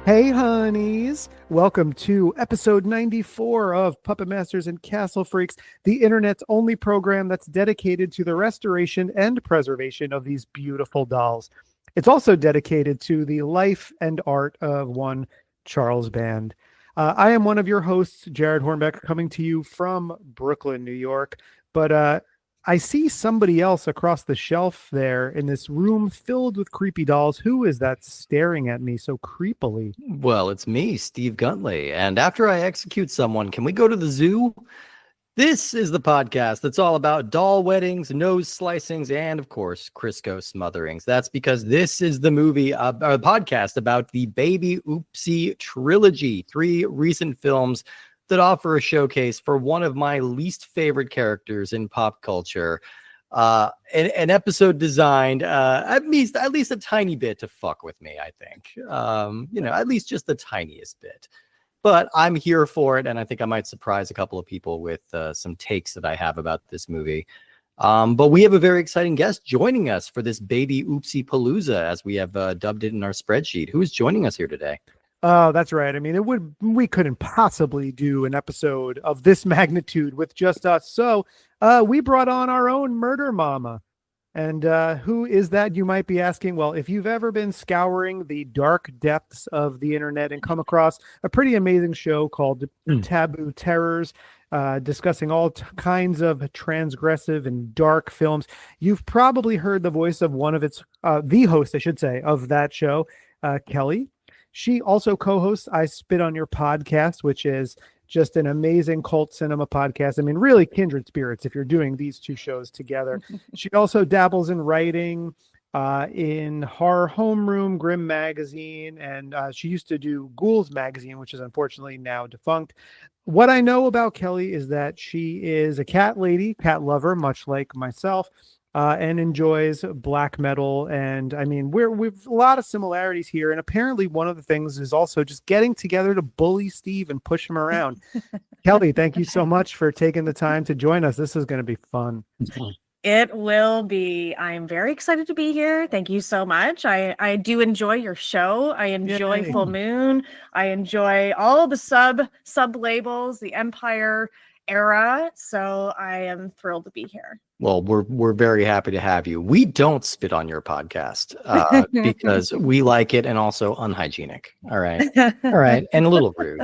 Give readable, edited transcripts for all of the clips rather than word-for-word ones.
Hey, honeys. Welcome to episode 94 of Puppet Masters and Castle Freaks, the internet's only program that's dedicated to the restoration and preservation of these beautiful dolls. It's also dedicated to the life and art of one Charles Band. I am one of your hosts, Jarrod Hornbeck, coming to you from Brooklyn, New York. But I see somebody else across the shelf there in this room filled with creepy dolls. Who is that staring at me so creepily? Well, it's me, Steve Guntley. And after I execute someone, can we go to the zoo? This is the podcast that's all about doll weddings, nose slicings, and of course, Crisco smotherings. That's because this is the podcast about the Baby Oopsie trilogy, 3 recent films that offer a showcase for one of my least favorite characters in pop culture. An episode designed at least a tiny bit to fuck with me, I think. At least just the tiniest bit. But I'm here for it, and I think I might surprise a couple of people with some takes that I have about this movie. But we have a very exciting guest joining us for this Baby Oopsie-palooza, as we have dubbed it in our spreadsheet. Who is joining us here today? Oh, that's right. I mean, we couldn't possibly do an episode of this magnitude with just us. So we brought on our own murder mama. And who is that, you might be asking? Well, if you've ever been scouring the dark depths of the internet and come across a pretty amazing show called Taboo Terrors, discussing all kinds of transgressive and dark films, you've probably heard the voice of one of the host, I should say, of that show, Kelly. She also co-hosts I Spit on Your Podcast, which is just an amazing cult cinema podcast. I mean, really kindred spirits if you're doing these two shows together. She also dabbles in writing, in Horror Homeroom, Grimm Magazine, and she used to do Ghouls Magazine, which is unfortunately now defunct. What I know about Kelly is that she is a cat lady, cat lover, much like myself, and enjoys black metal. And I mean, we've a lot of similarities here. And apparently one of the things is also just getting together to bully Steve and push him around. Kelly, thank you so much for taking the time to join us. This is going to be fun. It will be. I'm very excited to be here. Thank you so much. I do enjoy your show. I enjoy Yay. Full Moon. I enjoy all the sub labels, the Empire era. So I am thrilled to be here. Well, we're very happy to have you. We don't spit on your podcast because we like it and also unhygienic. All right. And a little rude.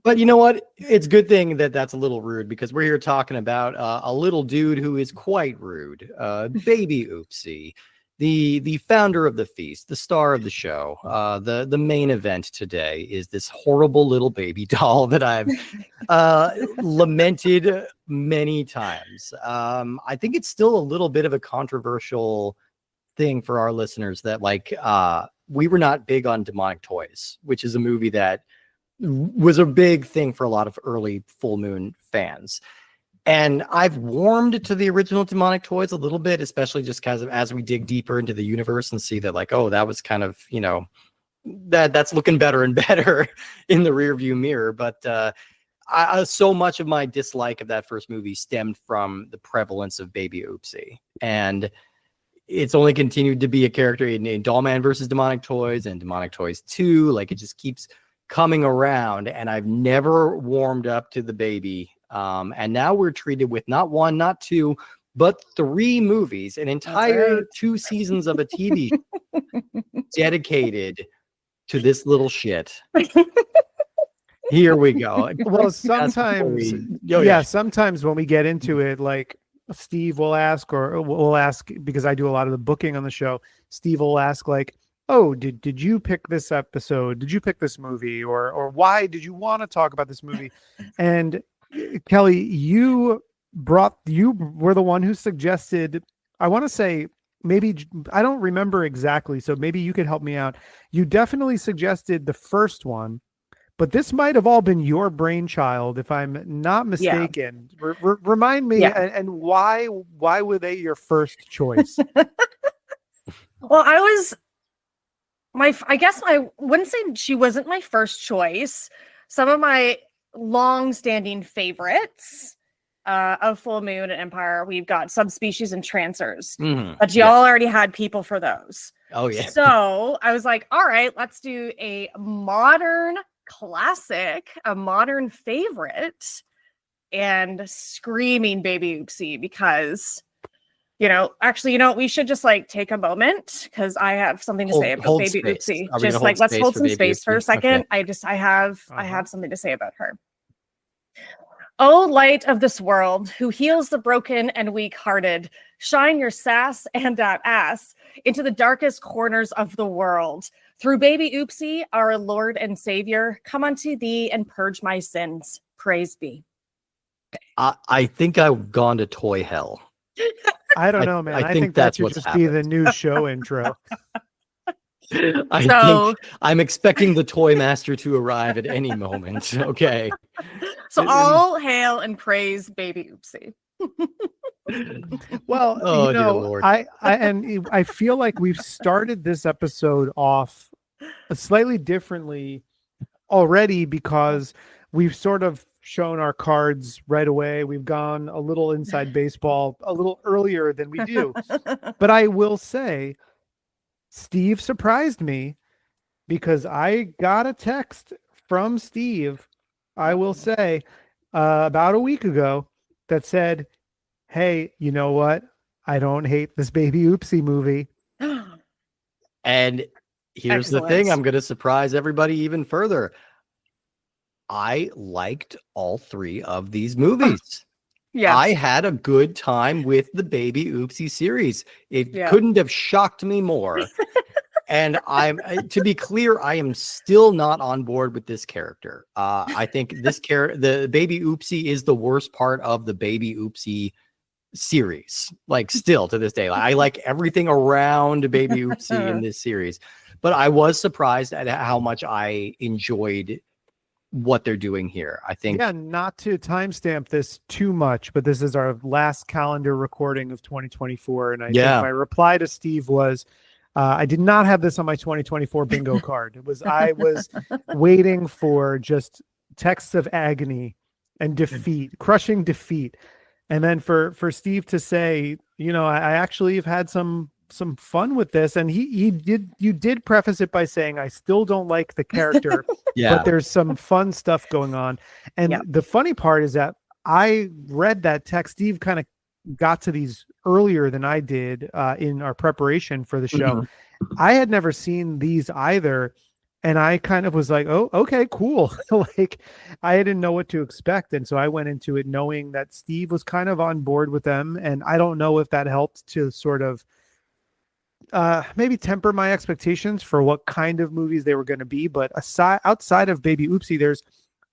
But you know what? It's a good thing that that's a little rude, because we're here talking about a little dude who is quite rude. Baby Oopsie, the founder of the feast, the star of the show. The main event today is this horrible little baby doll that I've lamented many times. I think it's still a little bit of a controversial thing for our listeners that we were not big on Demonic Toys, which is a movie that was a big thing for a lot of early Full Moon fans. And I've warmed to the original Demonic Toys a little bit, especially just because as we dig deeper into the universe and see that that was kind of, that's looking better and better in the rearview mirror. But so much of my dislike of that first movie stemmed from the prevalence of Baby Oopsie. And it's only continued to be a character in Dollman versus Demonic Toys and Demonic Toys 2. It just keeps coming around, and I've never warmed up to the baby. And now we're treated with not 1, not 2, but 3 movies, an entire 2 seasons of a TV dedicated to this little shit. Here we go. Well, sometimes, sometimes when we get into it, Steve will ask, or we'll ask, because I do a lot of the booking on the show, Steve will ask oh, did you pick this episode? Did you pick this movie? Or why did you want to talk about this movie? And Kelly, you were the one who suggested, I want to say, maybe, I don't remember exactly, so maybe you could help me out. You definitely suggested the first one, but this might have all been your brainchild, if I'm not mistaken. Yeah. Remind me, and why were they your first choice? Well, I guess I wouldn't say she wasn't my first choice. Some of my long-standing favorites of Full Moon and Empire, we've got subspecies and trancers, Mhm. but y'all already had people for those. Oh yeah. So I was like, all right, let's do a modern classic, a modern favorite, and screaming Baby Oopsie, because we should just like take a moment, because I have something to say about Hold Baby space. Oopsie. Are we gonna Just hold like, let's space hold for some Baby space for a Oopsie? second. Okay. I have Uh-huh. something to say about her. Oh, light of this world, who heals the broken and weak-hearted, shine your sass and that ass into the darkest corners of the world. Through Baby Oopsie, our Lord and Savior, come unto thee and purge my sins. Praise be. I think I've gone to toy hell. I don't know, man. I I think think that that's should what's just be the happened. new show intro. I So- think I'm expecting the toy master to arrive at any moment. Okay. So all hail and praise Baby Oopsie. Well, Oh, dear Lord. I feel like we've started this episode off slightly differently already, because we've sort of shown our cards right away. We've gone a little inside baseball a little earlier than we do. But I will say, Steve surprised me, because I got a text from Steve, I will say, about a week ago, that said, hey, you know what? I don't hate this Baby Oopsie movie. And here's the thing, Excellent. I'm going to surprise everybody even further. I liked all three of these movies. Yes. I had a good time with the Baby Oopsie series. It Yeah. couldn't have shocked me more. And to be clear, I am still not on board with this character. I think the Baby Oopsie is the worst part of the Baby Oopsie series. Like, still to this day, I like everything around Baby Oopsie in this series. But I was surprised at how much I enjoyed what they're doing here. I think, yeah, not to timestamp this too much, but this is our last calendar recording of 2024, and I think my reply to Steve was, I did not have this on my 2024 bingo card. I was waiting for just texts of agony and defeat, crushing defeat, and then for Steve to say, I actually have had some fun with this, and you did preface it by saying, I still don't like the character, but there's some fun stuff going on. And the funny part is that I read that text. Steve kind of got to these earlier than I did in our preparation for the show. I had never seen these either, and I kind of was like, oh, okay, cool. Like, I didn't know what to expect, and so I went into it knowing that Steve was kind of on board with them, and I don't know if that helped to sort of maybe temper my expectations for what kind of movies they were going to be. But outside of Baby Oopsie, there's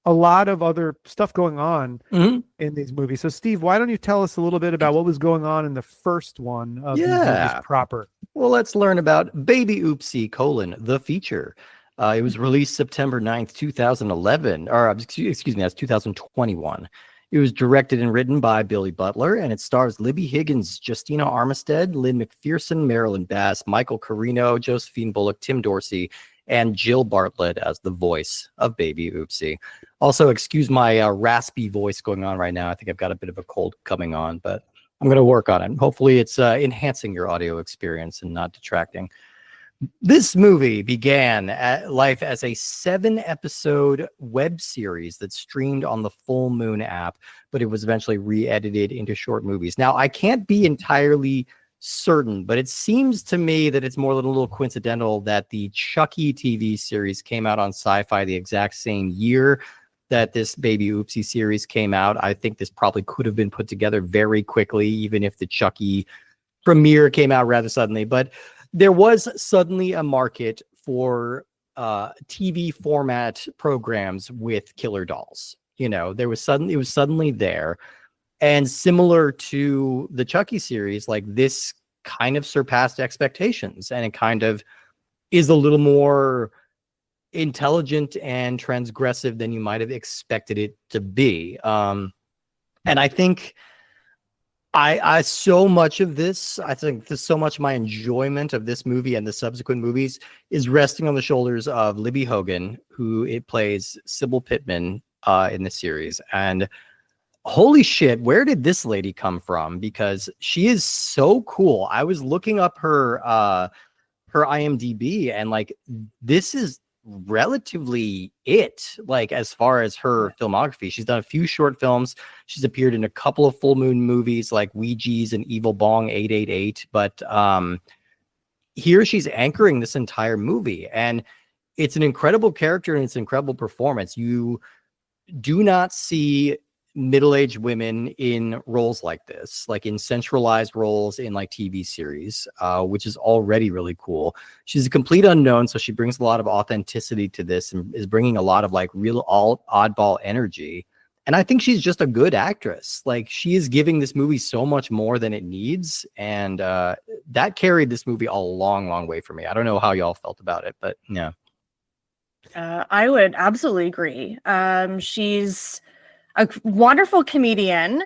a lot of other stuff going on in these movies. So Steve, why don't you tell us a little bit about what was going on in the first one of these movies proper? Well, let's learn about Baby Oopsie, the feature. It was released September 9th, 2011, or excuse me, that's 2021. It was directed and written by Billy Butler, and it stars Libby Higgins, Justina Armistead, Lynn McPherson, Marilyn Bass, Michael Carino, Josephine Bullock, Tim Dorsey, and Jill Bartlett as the voice of Baby Oopsie. Also, excuse my raspy voice going on right now. I think I've got a bit of a cold coming on, but I'm going to work on it. Hopefully it's enhancing your audio experience and not detracting. This movie began life as a 7-episode web series that streamed on the Full Moon app, but it was eventually re-edited into short movies. Now, I can't be entirely certain, but it seems to me that it's more than a little coincidental that the Chucky TV series came out on Sci-Fi the exact same year that this Baby Oopsie series came out. I think this probably could have been put together very quickly, even if the Chucky premiere came out rather suddenly. But there was suddenly a market for TV format programs with killer dolls. It was suddenly there. And similar to the Chucky series, like, this kind of surpassed expectations, and it kind of is a little more intelligent and transgressive than you might have expected it to be. And I think I so much of this, I think so much of my enjoyment of this movie and the subsequent movies is resting on the shoulders of Libby Hogan, who it plays Sybil Pittman in the series. And holy shit, where did this lady come from? Because she is so cool. I was looking up her IMDb, and like this is relatively it, like as far as her filmography. She's done a few short films. She's appeared in a couple of full moon movies like Ouija's and Evil Bong 888. But here she's anchoring this entire movie, and it's an incredible character and it's an incredible performance. You do not see middle-aged women in roles like this, like in centralized roles in like TV series, which is already really cool. She's a complete unknown, so she brings a lot of authenticity to this and is bringing a lot of like real oddball energy. And I think she's just a good actress. Like she is giving this movie so much more than it needs, and that carried this movie a long, long way for me. I don't know how y'all felt about it, but yeah. I would absolutely agree. She's a wonderful comedian.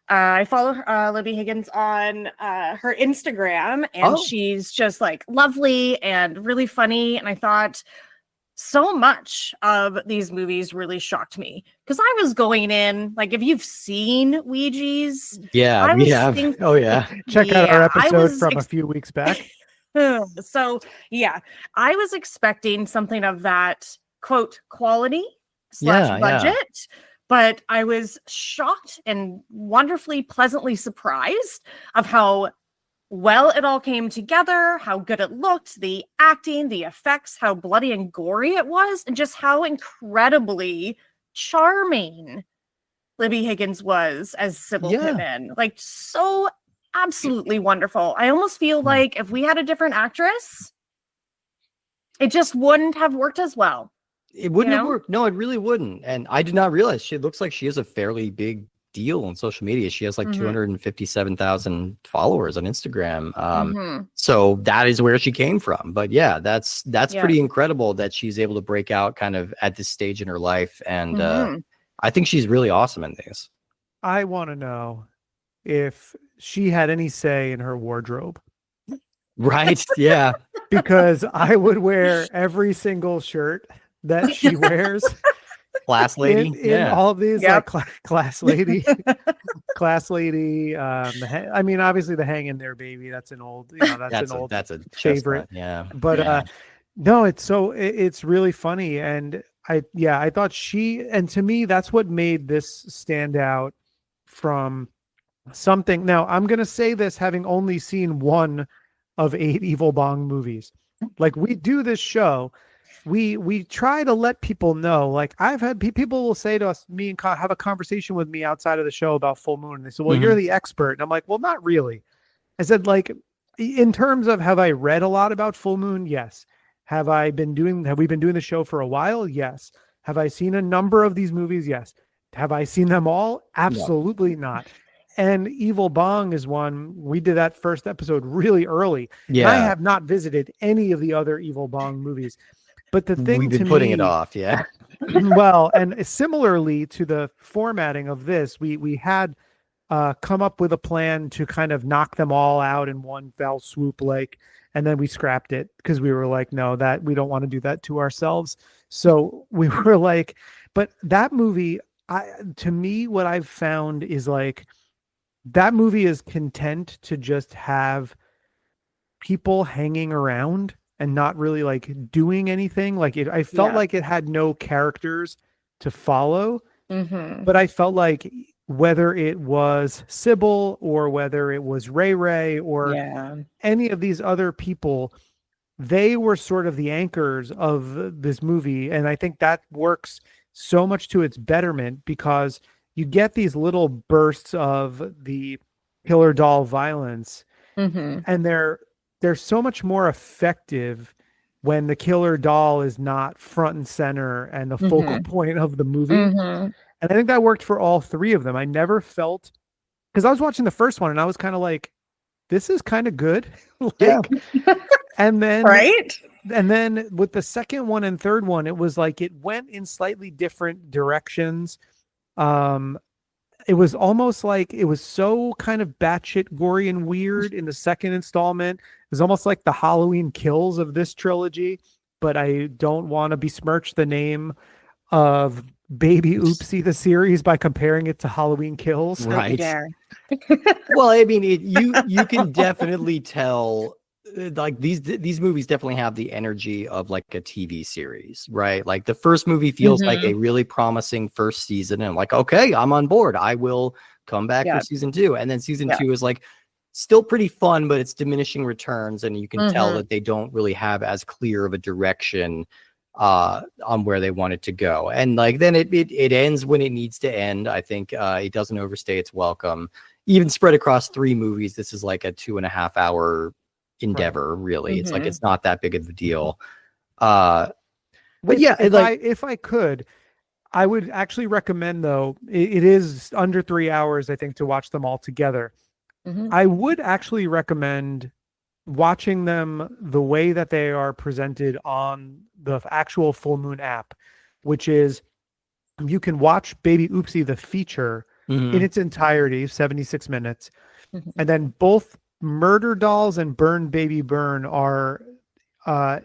I follow Libby Higgins on her Instagram, and she's just like lovely and really funny. And I thought so much of these movies really shocked me because I was going in like, if you've seen Ouija's, yeah, we have. Oh yeah, check out our episode from a few weeks back. So yeah, I was expecting something of that quote quality / budget, but I was shocked and wonderfully pleasantly surprised of how well it all came together, how good it looked, the acting, the effects, how bloody and gory it was, and just how incredibly charming Libby Higgins was as Sybil Pittman. Like so absolutely wonderful. I almost feel like if we had a different actress, it just wouldn't have worked as well. It wouldn't have worked. No, it really wouldn't. And I did not realize she looks like she is a fairly big deal on social media. She has like 257,000 followers on Instagram. So that is where she came from. But yeah, that's pretty incredible that she's able to break out kind of at this stage in her life. And I think she's really awesome in this. I want to know if she had any say in her wardrobe. Right. Yeah. Because I would wear every single shirt that she wears. Class lady. In all of these, like class lady. Class lady. I mean, obviously the Hang in There Baby. That's an old, that's a favorite. Yeah. But no, it's really funny. And I thought and to me, that's what made this stand out from something. Now, I'm going to say this having only seen one of 8 Evil Bong movies. Like, we do this show, we try to let people know. Like, I've had people will say to us, have a conversation with me outside of the show about Full Moon, and they say, well, you're the expert. And I'm like, well, not really. I said, like, in terms of, have I read a lot about Full Moon? Yes. Have we been doing the show for a while? Yes. Have I seen a number of these movies? Yes. Have I seen them all? Absolutely not. And Evil Bong is one. We did that first episode really early. Yeah. And I have not visited any of the other Evil Bong movies. But the thing we've been putting it off, yeah. Well, and similarly to the formatting of this, we had come up with a plan to kind of knock them all out in one fell swoop, and then we scrapped it because we were like, no, that we don't want to do that to ourselves. So we were like, but that movie, to me, what I've found is like, that movie is content to just have people hanging around and not really like doing anything. Like I felt like it had no characters to follow, but I felt like whether it was Sybil or whether it was Ray Ray or any of these other people, they were sort of the anchors of this movie. And I think that works so much to its betterment because you get these little bursts of the killer doll violence, and they're so much more effective when the killer doll is not front and center and the focal point of the movie. And I think that worked for all 3 of them. I never felt, because I was watching the first one and I was kind of like, this is kind of good. And then and then with the second one and third one, it was like it went in slightly different directions. It was almost like it was so kind of batshit gory and weird in the second installment. It was almost like the Halloween Kills of this trilogy, but I don't want to besmirch the name of Baby Oopsie the series by comparing it to Halloween Kills. Don't you Right. dare. Well, I mean, you can definitely tell like these movies definitely have the energy of like a TV series, right? Like the first movie feels like a really promising first season, and I'm like, okay, I'm on board. I will come back Yeah. for season 2. And then season Yeah. 2 is like still pretty fun, but it's diminishing returns, and you can tell that they don't really have as clear of a direction on where they want it to go. And like then it ends when it needs to end. I think it doesn't overstay its welcome. Even spread across 3 movies, this is like a 2.5 hour endeavor, really. It's like it's not that big of a deal. But yeah, if I could, I would actually recommend, though, it is under 3 hours, I think, to watch them all together. I would actually recommend watching them the way that they are presented on the actual Full Moon app, which is you can watch Baby Oopsie the feature in its entirety, 76 minutes, and then both Murder Dolls and Burn Baby Burn are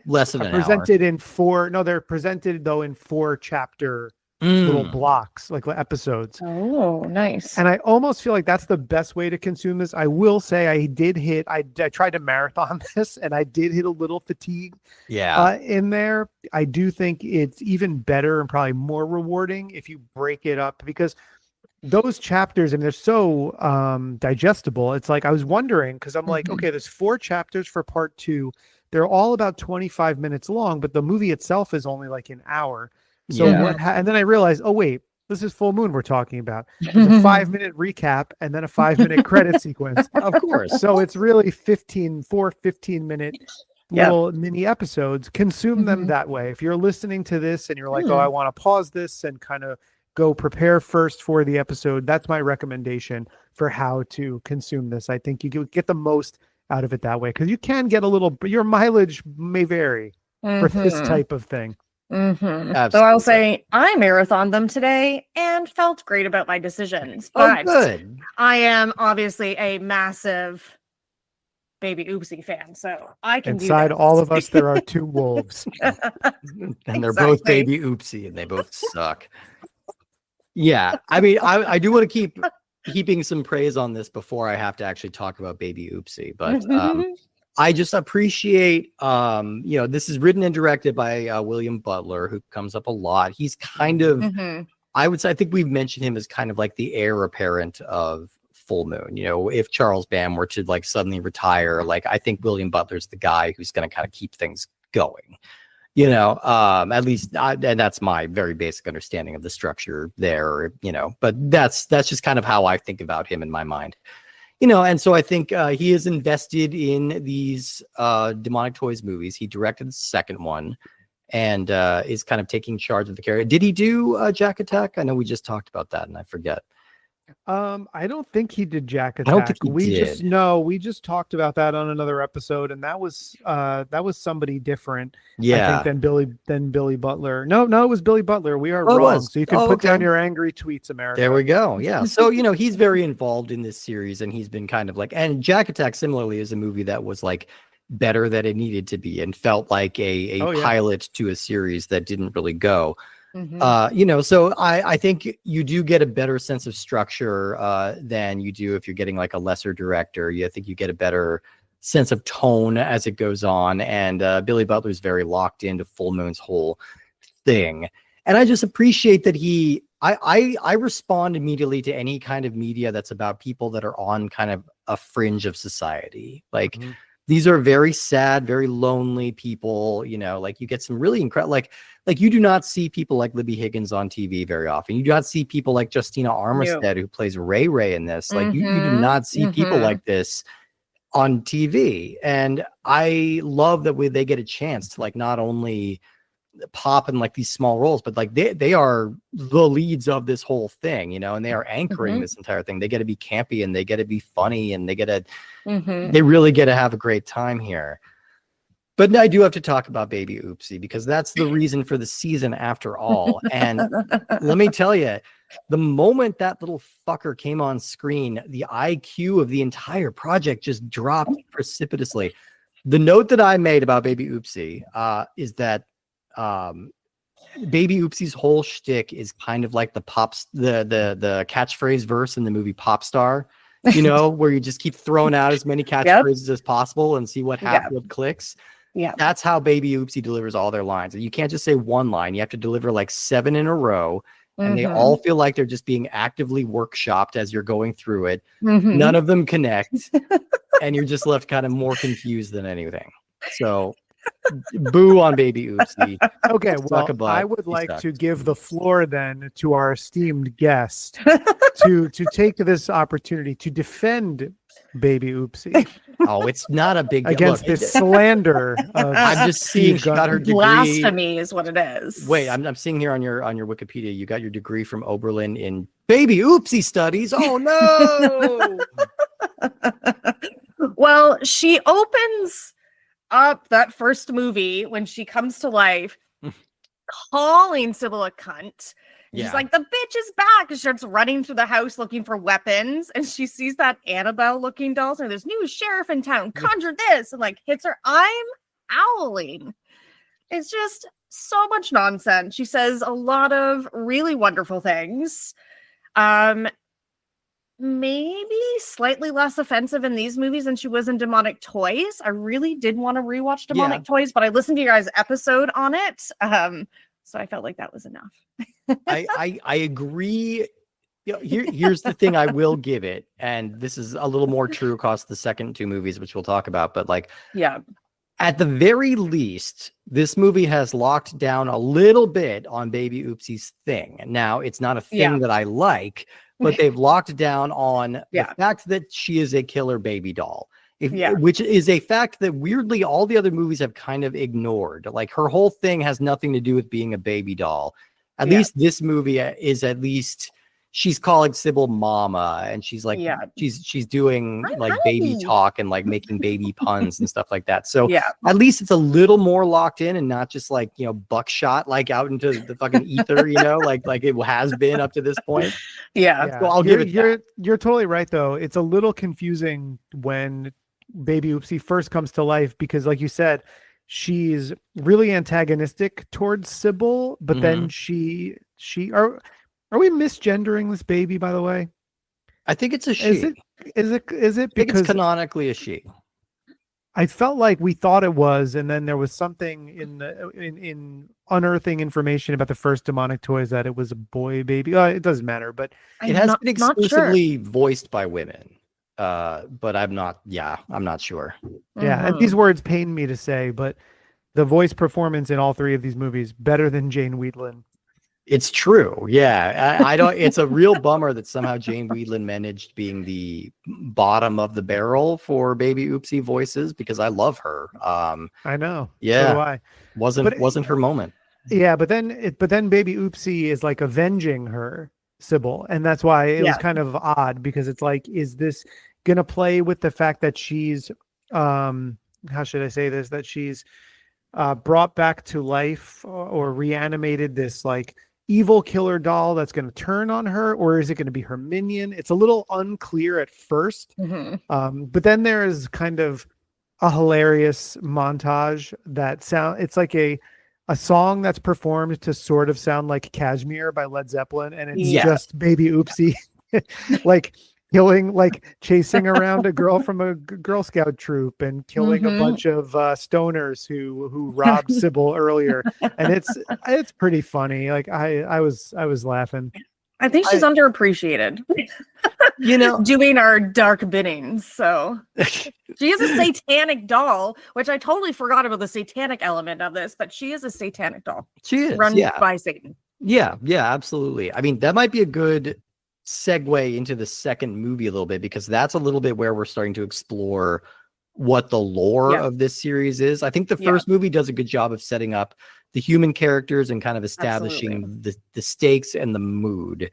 less than an presented in 4. No, they're presented though in 4 chapter little blocks, like episodes. Oh, nice. And I almost feel like that's the best way to consume this. I will say I tried to marathon this, and I did hit a little fatigue in there. I do think it's even better and probably more rewarding if you break it up, because those chapters, I mean, they're so digestible. It's like I was wondering, because I'm like, okay, there's 4 chapters for part 2. They're all about 25 minutes long, but the movie itself is only like an hour. So and then I realized, oh wait, this is Full Moon we're talking about. There's a 5-minute recap and then a 5-minute credit sequence. Of course. So it's really 15-minute little mini episodes. Consume them that way. If you're listening to this and you're like, oh, I want to pause this and kind of go prepare first for the episode, that's my recommendation for how to consume this. I think you can get the most out of it that way, because you can get your mileage may vary for this type of thing. So I'll say I marathoned them today and felt great about my decisions. But good. I am obviously a massive Baby Oopsie fan, so I can Inside do all of us, there are 2 wolves. And they're both Baby Oopsie, and they both suck. Yeah, I mean, I do want to keep heaping some praise on this before I have to actually talk about Baby Oopsie, but I just appreciate, this is written and directed by William Butler, who comes up a lot. He's kind of, I think we've mentioned him as kind of like the heir apparent of Full Moon. You know, if Charles Band were to like suddenly retire, like I think William Butler's the guy who's going to kind of keep things going. You know, at least, and that's my very basic understanding of the structure there. You know, but that's just kind of how I think about him in my mind. You know, and so I think he is invested in these Demonic Toys movies. He directed the second one and is kind of taking charge of the character. Did he do Jack Attack? I know we just talked about that and I forget. I don't think he did Jack Attack. I don't think he did. We just talked about that on another episode, and that was somebody different. Yeah. I think than Billy Butler. No, it was Billy Butler. We are it wrong. was. So you can put down your angry tweets, America. There we go. Yeah. So, you know, he's very involved in this series, and he's been kind of like, and Jack Attack similarly is a movie that was like better than it needed to be and felt like a pilot to a series that didn't really go. You know, so I think you do get a better sense of structure than you do if you're getting like a lesser director. I think you get a better sense of tone as it goes on. And Billy Butler's very locked into Full Moon's whole thing. And I just appreciate that I respond immediately to any kind of media that's about people that are on kind of a fringe of society. Like these are very sad, very lonely people, you know, like you get some really incredible, like you do not see people like Libby Higgins on TV very often. You do not see people like Justina Armistead, who plays Ray Ray in this. Like you do not see people like this on TV. And I love that they get a chance to like not only pop in like these small roles, but like they are the leads of this whole thing, you know, and they are anchoring this entire thing. They get to be campy and they get to be funny and they get to they really get to have a great time here. But I do have to talk about Baby Oopsie, because that's the reason for the season after all. And let me tell you, the moment that little fucker came on screen, the IQ of the entire project just dropped precipitously. The note that I made about Baby Oopsie is that Baby Oopsie's whole shtick is kind of like the catchphrase verse in the movie Pop Star, where you just keep throwing out as many catchphrases as possible and see what what clicks. Yeah. That's how Baby Oopsie delivers all their lines. And you can't just say one line. You have to deliver like 7 in a row. And they all feel like they're just being actively workshopped as you're going through it. None of them connect. And you're just left kind of more confused than anything. So boo on Baby Oopsie. Okay, well, I would like to give the floor then to our esteemed guest to take this opportunity to defend Baby Oopsie. Oh, it's not a big against this slander. I'm just seeing she got her degree. Blasphemy is what it is. Wait, I'm seeing here on your Wikipedia, you got your degree from Oberlin in Baby Oopsie studies. Oh no! Well, she opens up that first movie when she comes to life, calling Sybil a cunt. She's like, the bitch is back. And she starts running through the house looking for weapons. And she sees that Annabelle looking doll. So there's new sheriff in town. Conjure this. And like hits her. I'm owling. It's just so much nonsense. She says a lot of really wonderful things. Maybe slightly less offensive in these movies than she was in Demonic Toys. I really did want to rewatch Demonic Toys, but I listened to your guys' episode on it. So I felt like that was enough. I agree. Here's the thing I will give it, and this is a little more true across the second 2 movies, which we'll talk about, but like, at the very least, this movie has locked down a little bit on Baby Oopsie's thing. Now, it's not a thing that I like, but they've locked down on the fact that she is a killer baby doll. Which is a fact that weirdly all the other movies have kind of ignored. Like her whole thing has nothing to do with being a baby doll. At least this movie is she's calling Sybil mama, and she's like she's doing like baby talk and like making baby puns and stuff like that. So at least it's a little more locked in and not just like buckshot like out into the fucking ether, like it has been up to this point. So I'll give it. You're totally right though. It's a little confusing when Baby Oopsie first comes to life because, like you said, she's really antagonistic towards Sybil, but then she are we misgendering this baby, by the way? I think it's a she. Is it because I think it's canonically a she? I felt like we thought it was, and then there was something in unearthing information about the first Demonic Toys that it was a boy baby. It doesn't matter, but it has been exclusively voiced by women. But I'm not sure. Yeah, and these words pain me to say, but the voice performance in all 3 of these movies better than Jane Wheatlin. It's true. Yeah. I don't, it's a real bummer that somehow Jane Wheatlin managed being the bottom of the barrel for Baby Oopsie voices, because I love her. I know. Yeah. So do I. Wasn't her moment. Yeah. But then Baby Oopsie is like avenging her Sybil. And that's why it was kind of odd, because it's like, is this going to play with the fact that she's, how should I say this, that she's brought back to life or reanimated this like evil killer doll that's going to turn on her, or is it going to be her minion? It's a little unclear at first. But then there is kind of a hilarious montage that it's like a song that's performed to sort of sound like Kashmir by Led Zeppelin, and it's just Baby Oopsie like chasing around a girl from a Girl Scout troop and killing a bunch of stoners who robbed Sybil earlier, and it's pretty funny. Like I was laughing. I think she's underappreciated. Doing our dark biddings. So she is a satanic doll, which I totally forgot about the satanic element of this, but she is a satanic doll. She is run by Satan. Yeah, absolutely. I mean, that might be a good segue into the second movie a little bit, because that's a little bit where we're starting to explore what the lore of this series is. I think the first movie does a good job of setting up the human characters and kind of establishing the stakes and the mood.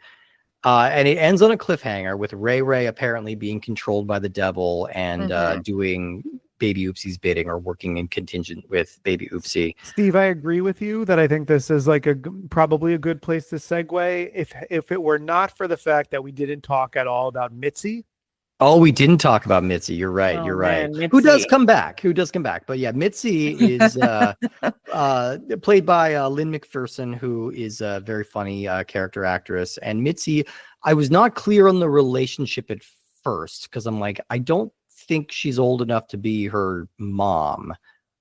And it ends on a cliffhanger with Ray apparently being controlled by the devil and doing Baby Oopsie's bidding, or working in contingent with Baby Oopsie. Steve, I agree with you that I think this is like probably a good place to segue. If it were not for the fact that we didn't talk at all about Mitzi, Oh, we didn't talk about Mitzi. You're right. Oh, You're right. man, Who does Mitzi. come back? Who does come back? But yeah, Mitzi is played by Lynn McPherson, who is a very funny character actress. And Mitzi, I was not clear on the relationship at first because I'm like, I don't think she's old enough to be her mom.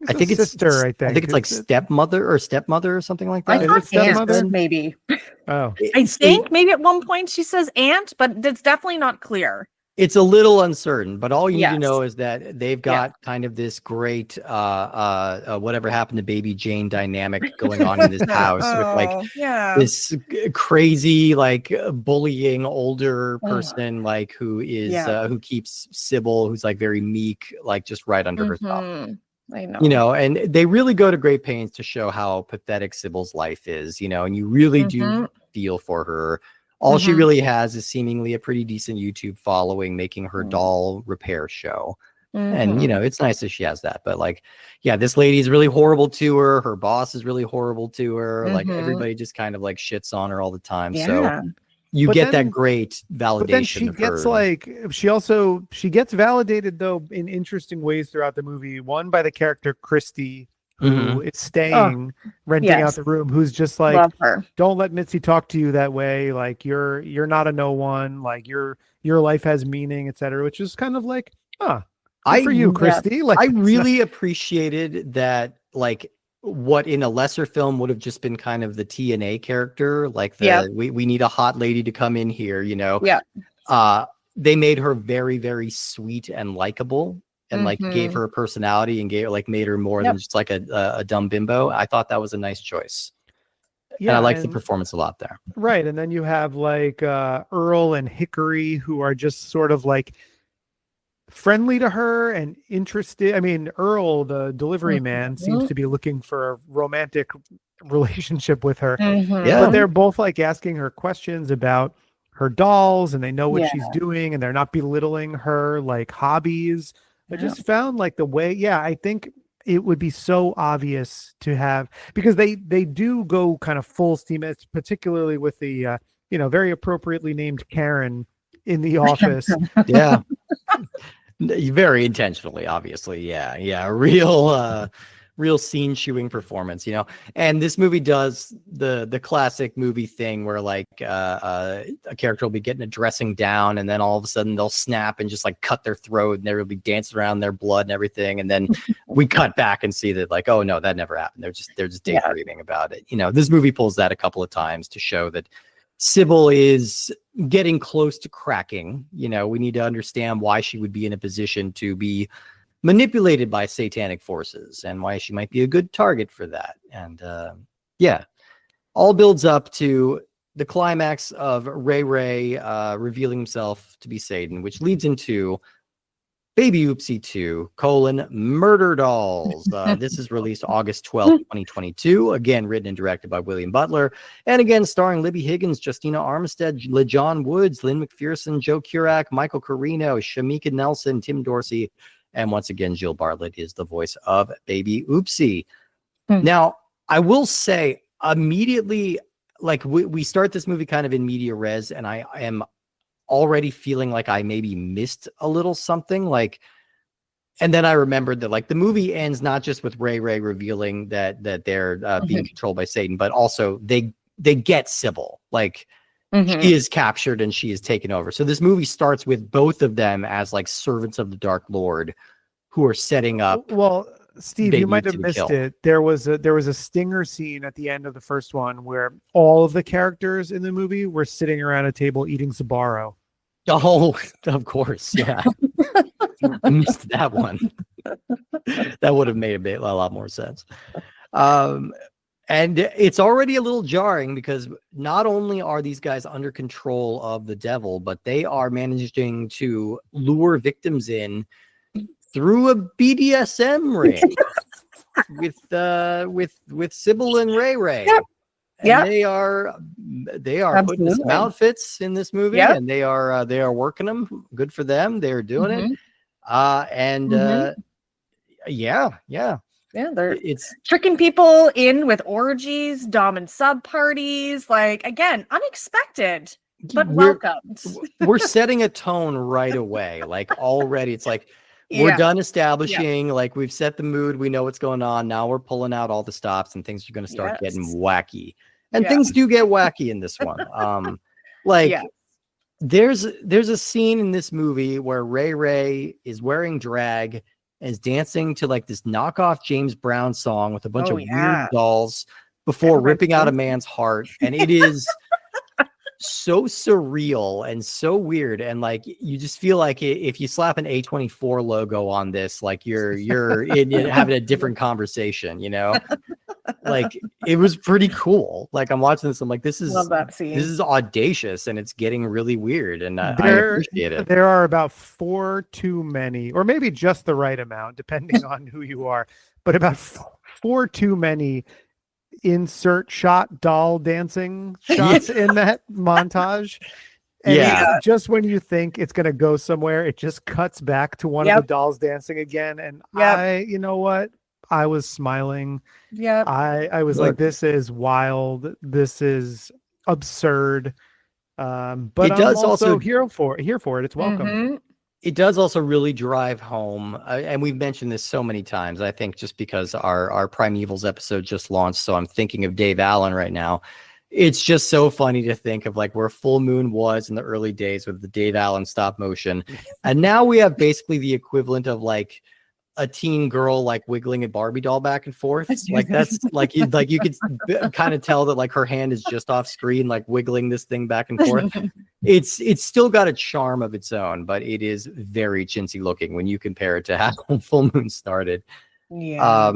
I think it's sister. I think it's like stepmother or something like that. I Is thought it stepmother? aunt, maybe. Oh, I think maybe at one point she says aunt, but it's definitely not clear. It's a little uncertain, but all you need to Yes. know is that they've got kind of this great whatever happened to Baby Jane dynamic going on in this house with like this crazy like bullying older person like who is who keeps Sybil, who's like very meek, like just right under her thumb. I know. You know, and they really go to great pains to show how pathetic Sybil's life is, you know, and you really do feel for her. All she really has is seemingly a pretty decent YouTube following, making her doll repair show. And, you know, it's nice that she has that. But like, yeah, this lady is really horrible to her. Her boss is really horrible to her. Like everybody just kind of like shits on her all the time. So you get that great validation. But then she gets like, she gets validated though in interesting ways throughout the movie. One by the character Christy, who is staying, renting out the room, who's just like, don't let Mitzi talk to you that way. Like you're not a no one. Like your life has meaning, etc. Which is kind of like, good for you, Christy. Like I really appreciated that. Like what in a lesser film would have just been kind of the TNA character, like we need a hot lady to come in here, you know. They made her very, very sweet and likable. And like gave her a personality and made her more than just like a dumb bimbo. I thought that was a nice choice. Yeah, and I liked the performance a lot there. Right, and then you have like Earl and Hickory, who are just sort of like friendly to her and interested. I mean, Earl, the delivery man, seems to be looking for a romantic relationship with her. But they're both like asking her questions about her dolls, and they know what she's doing, and they're not belittling her like hobbies. I just found like the way, I think it would be so obvious to have, because they do go kind of full steam, particularly with the, very appropriately named Karen in the office. Very intentionally, obviously. Real scene chewing performance, you know. And this movie does the classic movie thing where like a character will be getting a dressing down, and then all of a sudden they'll snap and just like cut their throat, and there will be dancing around their blood and everything, and then we cut back and see that like, oh no, that never happened. They're just daydreaming about it. You know, this movie pulls that a couple of times to show that Sybil is getting close to cracking. You know, we need to understand why she would be in a position to be manipulated by satanic forces and why she might be a good target for that. And all builds up to the climax of Ray revealing himself to be Satan, which leads into Baby Oopsie 2, Murder Dolls. This is released August 12th, 2022. Again, written and directed by William Butler. And again, starring Libby Higgins, Justina Armistead, LaJohn Woods, Lynn McPherson, Joe Curak, Michael Carino, Shamika Nelson, Tim Dorsey. And once again, Jill Bartlett is the voice of Baby Oopsie. Now, I will say immediately, like we start this movie kind of in media res, and I am already feeling like I maybe missed a little something. Like, and then I remembered that like the movie ends not just with Ray revealing that they're being controlled by Satan, but also they get Sybil. Like, she is captured and she is taken over. So this movie starts with both of them as like servants of the Dark Lord who are setting up. Well, Steve, you might have missed it. There was a stinger scene at the end of the first one where all of the characters in the movie were sitting around a table eating Sbarro. Oh, of course. Yeah. I missed that one. That would have made a lot more sense. And it's already a little jarring because not only are these guys under control of the devil, but they are managing to lure victims in through a BDSM ring with Sybil and Ray. And they are putting some outfits in this movie, and they are working them. Good for them. They're doing it. It's tricking people in with orgies, dom and sub parties. Like, again, unexpected. but we're welcomed. we're setting a tone right away. Like already, it's like we're Yeah. done establishing. Like we've set the mood. We know what's going on. Now we're pulling out all the stops, and things are going to start getting Yes. wacky. And Yeah. things do get wacky in this one. Like Yeah. there's a scene in this movie where Ray Ray is wearing drag and is dancing to like this knockoff James Brown song with a bunch Oh, of yeah. weird dolls before Everybody's ripping out a dancing. man's heart. And it is so surreal and so weird. And like you just feel like if you slap an A24 logo on this, like you're having a different conversation, you know? Like it was pretty cool. Like I'm watching this, I'm like, this Love that scene. is audacious and it's getting really weird, and I appreciate it. There are about 4 too many, or maybe just the right amount, depending on who you are, but about 4 too many insert shot doll dancing shots in that montage. And it's just when you think it's going to go somewhere, it just cuts back to one of the dolls dancing again. And you know what? I was smiling. Yeah. I was like, this is wild. This is absurd. But it does I'm also also here for it. It's welcome. Mm-hmm. It does also really drive home, and we've mentioned this so many times, I think just because our Primevals episode just launched, so I'm thinking of Dave Allen right now. It's just so funny to think of like where Full Moon was in the early days with the Dave Allen stop motion. And now we have basically the equivalent of like a teen girl like wiggling a Barbie doll back and forth. Like that's like you could kind of tell that like her hand is just off screen, like wiggling this thing back and forth. It's still got a charm of its own, but it is very chintzy looking when you compare it to how Full Moon started. Yeah.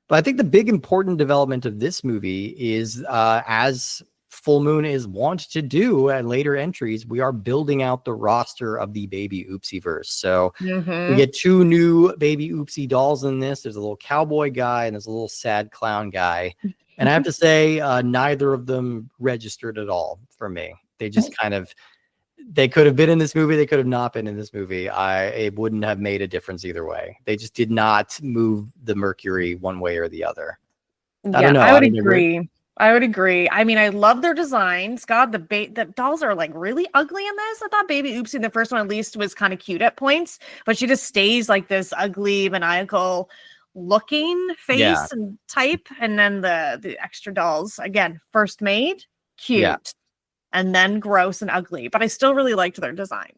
But I think the big important development of this movie is as Full Moon is wont to do at later entries, we are building out the roster of the Baby Oopsie verse. So we get 2 new Baby Oopsie dolls in this. There's a little cowboy guy and there's a little sad clown guy. And I have to say, neither of them registered at all for me. They just kind of, they could have been in this movie. They could have not been in this movie. It wouldn't have made a difference either way. They just did not move the mercury one way or the other. I don't know. I would agree. I would agree. I mean, I love their designs. God, the dolls are like really ugly in this. I thought Baby Oopsie in the first one at least was kind of cute at points, but she just stays like this ugly, maniacal looking face and type. And then the extra dolls, again, first made, cute, and then gross and ugly. But I still really liked their design.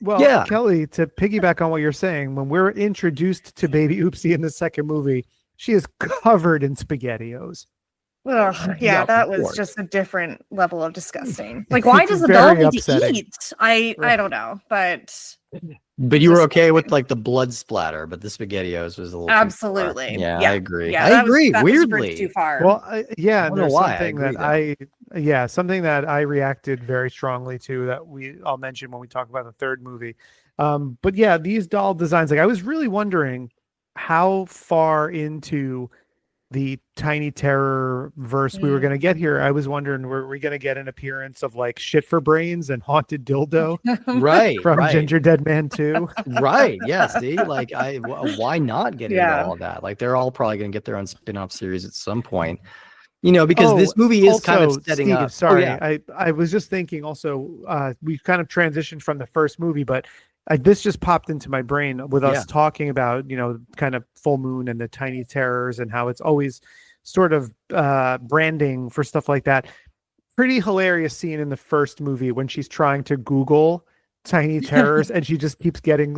Well, Kelly, to piggyback on what you're saying, when we're introduced to Baby Oopsie in the second movie, she is covered in SpaghettiOs. Ugh, that was just a different level of disgusting. Like, why does the doll need to eat? I don't know, but you were okay with like the blood splatter, but the SpaghettiOs was a little absolutely. Too far. Yeah, I agree. Yeah, I agree. That weirdly, was too far. Well, and there's why. something that I reacted very strongly to that I'll mention when we talk about the third movie. But yeah, these doll designs, like I was really wondering how far into the Tiny Terror verse we were going to get here. I was wondering, were we going to get an appearance of like Shit for Brains and Haunted Dildo from Ginger Dead Man 2? Right. Yeah. See, like why not get into all of that? Like they're all probably going to get their own spin-off series at some point, you know, because this movie is also, kind of setting up. Sorry. I was just thinking also, we kind of transitioned from the first movie, but this just popped into my brain with us talking about, you know, kind of Full Moon and the Tiny Terrors and how it's always sort of branding for stuff like that. Pretty hilarious scene in the first movie when she's trying to Google Tiny Terrors and she just keeps getting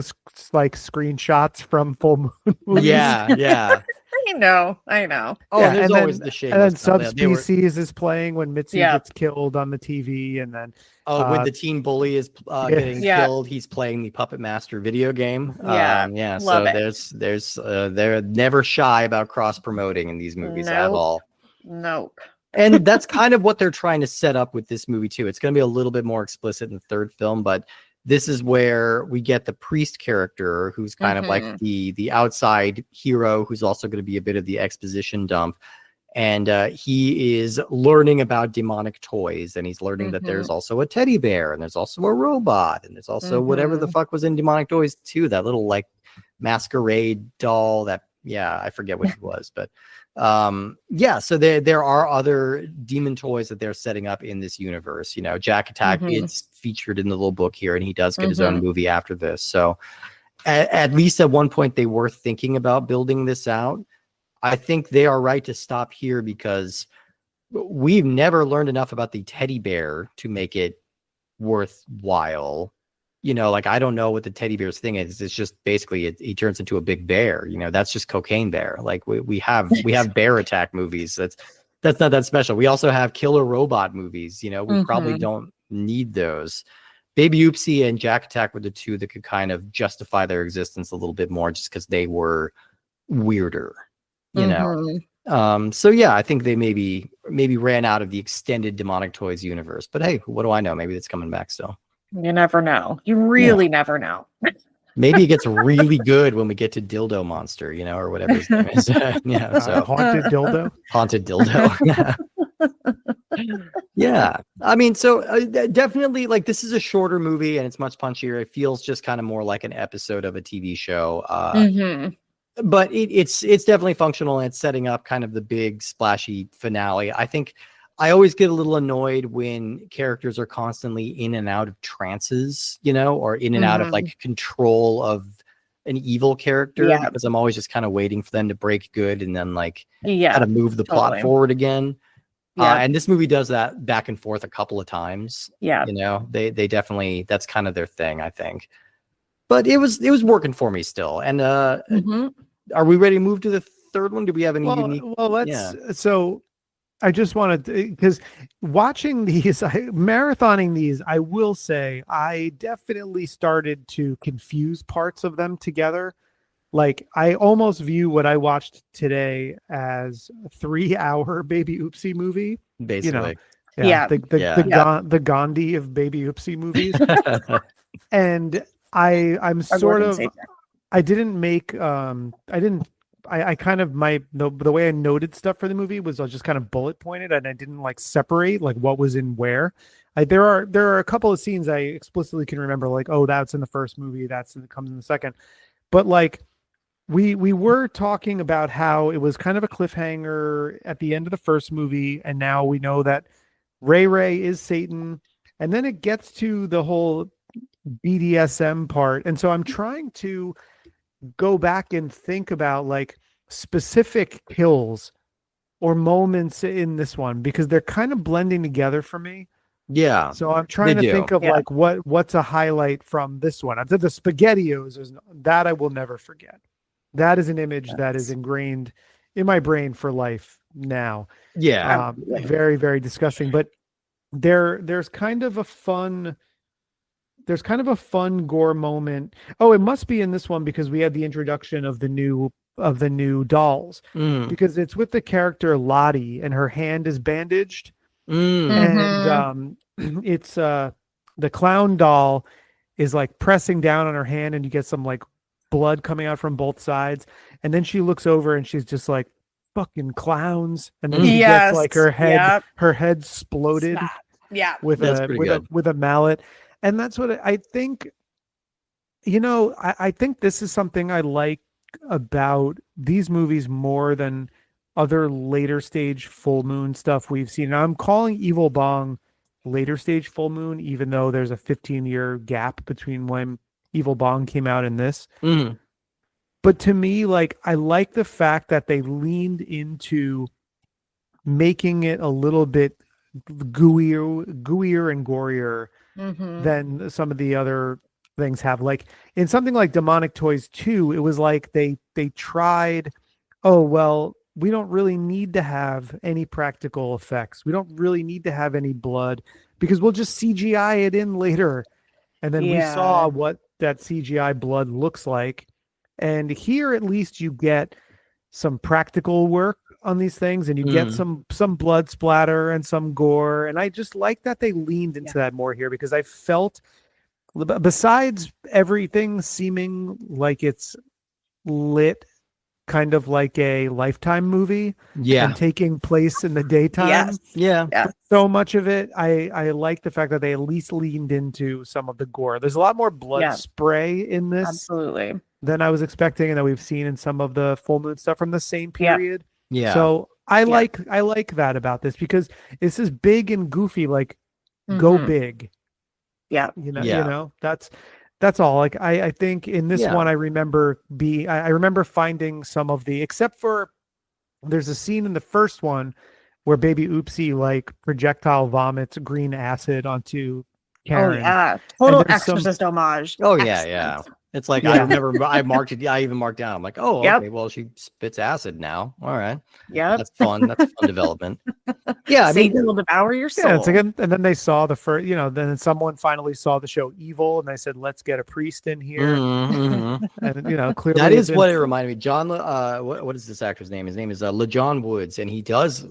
like screenshots from Full Moon movies. Yeah. I know. Oh, yeah, there's always the shame. And then Subspecies is playing when Mitzi gets killed on the TV, and then when the teen bully is getting killed, he's playing the Puppet Master video game. So they're never shy about cross promoting in these movies at all. Nope. And that's kind of what they're trying to set up with this movie too. It's going to be a little bit more explicit in the third film, but this is where we get the priest character who's kind of like the outside hero who's also going to be a bit of the exposition dump. And he is learning about demonic toys, and he's learning that there's also a teddy bear, and there's also a robot, and there's also whatever the fuck was in demonic toys too, that little like masquerade doll that Yeah, I forget what he was, but yeah. So there are other demon toys that they're setting up in this universe. You know, Jack Attack is featured in the little book here, and he does get his own movie after this. So at least at one point they were thinking about building this out. I think they are right to stop here because we've never learned enough about the teddy bear to make it worthwhile. You know, like, I don't know what the teddy bear's thing is. It's just basically he turns into a big bear. You know, that's just Cocaine Bear. Like, we have bear attack movies. That's not that special. We also have killer robot movies. You know, we probably don't need those. Baby Oopsie and Jack Attack were the two that could kind of justify their existence a little bit more, just because they were weirder. You know. So yeah, I think they maybe ran out of the extended Demonic Toys universe. But hey, what do I know? Maybe it's coming back still. You never know. You really never know. Maybe it gets really good when we get to Dildo Monster, you know, or whatever his name is. Yeah, so Haunted Dildo. Haunted Dildo. Yeah. I mean, so definitely, like, this is a shorter movie and it's much punchier. It feels just kind of more like an episode of a TV show. But it's definitely functional, and it's setting up kind of the big splashy finale. I think I always get a little annoyed when characters are constantly in and out of trances, you know, or in and out of like control of an evil character, because I'm always just kind of waiting for them to break good and then like kind of move the plot forward again. And this movie does that back and forth a couple of times. You know, they definitely, that's kind of their thing, I think. But it was working for me still. And are we ready to move to the third one? Do we have any unique? Well, let's. So I just wanted to, because watching these, marathoning these, I will say I definitely started to confuse parts of them together. Like, I almost view what I watched today as a 3-hour Baby Oopsie movie. Basically. You know, the Gandhi of Baby Oopsie movies. And I'm sort of, I didn't make, I kind of, the way I noted stuff for the movie was I was just kind of bullet pointed, and I didn't like separate like what was in where. There are a couple of scenes I explicitly can remember, like, oh, that's in the first movie, that comes in the second. But like, we were talking about how it was kind of a cliffhanger at the end of the first movie, and now we know that Ray is Satan, and then it gets to the whole BDSM part, and so I'm trying to go back and think about like specific kills or moments in this one, because they're kind of blending together for me. Yeah. So I'm trying to think of like what's a highlight from this one. I said the SpaghettiOs, that I will never forget. That is an image that is ingrained in my brain for life now. Yeah. Very, very disgusting. But there's kind of a fun gore moment. Oh, it must be in this one because we had the introduction of the new dolls, because it's with the character Lottie, and her hand is bandaged, and it's the clown doll is like pressing down on her hand, and you get some like blood coming out from both sides, and then she looks over and she's just like, fucking clowns, and then she gets like her head exploded with a mallet. And that's what I think, you know, I think this is something I like about these movies more than other later stage full moon stuff we've seen. Now, I'm calling Evil Bong later stage full moon, even though there's a 15-year gap between when Evil Bong came out and this. But to me, like, I like the fact that they leaned into making it a little bit gooier and gorier than some of the other things have. Like in something like Demonic Toys 2, it was like they tried, oh, well, we don't really need to have any practical effects. We don't really need to have any blood, because we'll just CGI it in later. And then we saw what that CGI blood looks like. And here, at least, you get some practical work on these things, and you get some blood splatter and some gore. And I just like that they leaned into that more here, because I felt, besides everything seeming like it's lit kind of like a Lifetime movie and taking place in the daytime, so much of it, I like the fact that they at least leaned into some of the gore. There's a lot more blood spray in this, absolutely, than I was expecting, and that we've seen in some of the full moon stuff from the same Yeah. period. Yeah. So I Yeah. like that about this, because this is big and goofy, like go Mhm. big. Yeah. You know, that's all. Like I think in this Yeah. one I remember I remember finding some of the, except for there's a scene in the first one where Baby Oopsie like projectile vomits green acid onto Oh Karen. yeah. Total there's some- Exorcist homage. Oh yeah, Excellent. yeah. It's like Yeah. I remember I marked it. I even marked down. I'm like, oh, Yep. okay. Well, she spits acid now. All right, Yep. that's fun. That's fun development. Yeah, I mean, Satan will devour your soul. Yeah, it's like, and then they saw the first, then someone finally saw the show Evil, and they said, "Let's get a priest in here." mhm. And clearly That is it's what it reminded me. John, what is this actor's name? His name is LeJohn Woods, and he does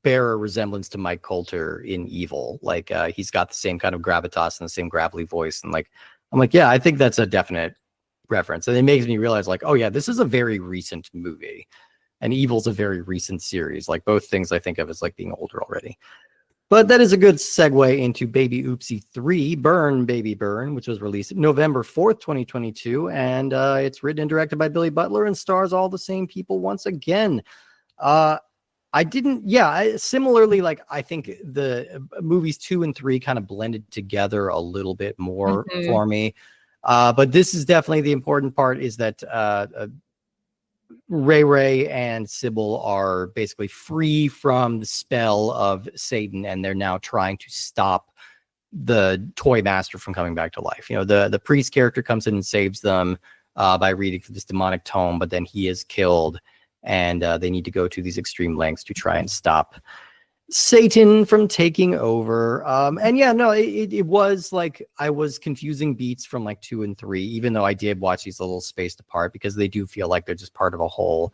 bear a resemblance to Mike Coulter in Evil. Like he's got the same kind of gravitas and the same gravelly voice, and like I'm like, yeah, I think that's a definite reference, and it makes me realize, like, oh yeah, this is a very recent movie, and Evil's a very recent series. Like both things I think of as like being older already. But that is a good segue into Baby Oopsie 3, Burn, Baby Burn, which was released November 4th, 2022. And it's written and directed by Billy Butler and stars all the same people once again. Similarly, like I think the movies 2 and 3 kind of blended together a little bit more for me. But this is definitely the important part, is that Ray Ray and Sybil are basically free from the spell of Satan, and they're now trying to stop the toy master from coming back to life. The priest character comes in and saves them by reading this demonic tome, but then he is killed, and they need to go to these extreme lengths to try and stop Satan from taking over. It was like I was confusing beats from like 2 and 3, even though I did watch these a little spaced apart, because they do feel like they're just part of a whole.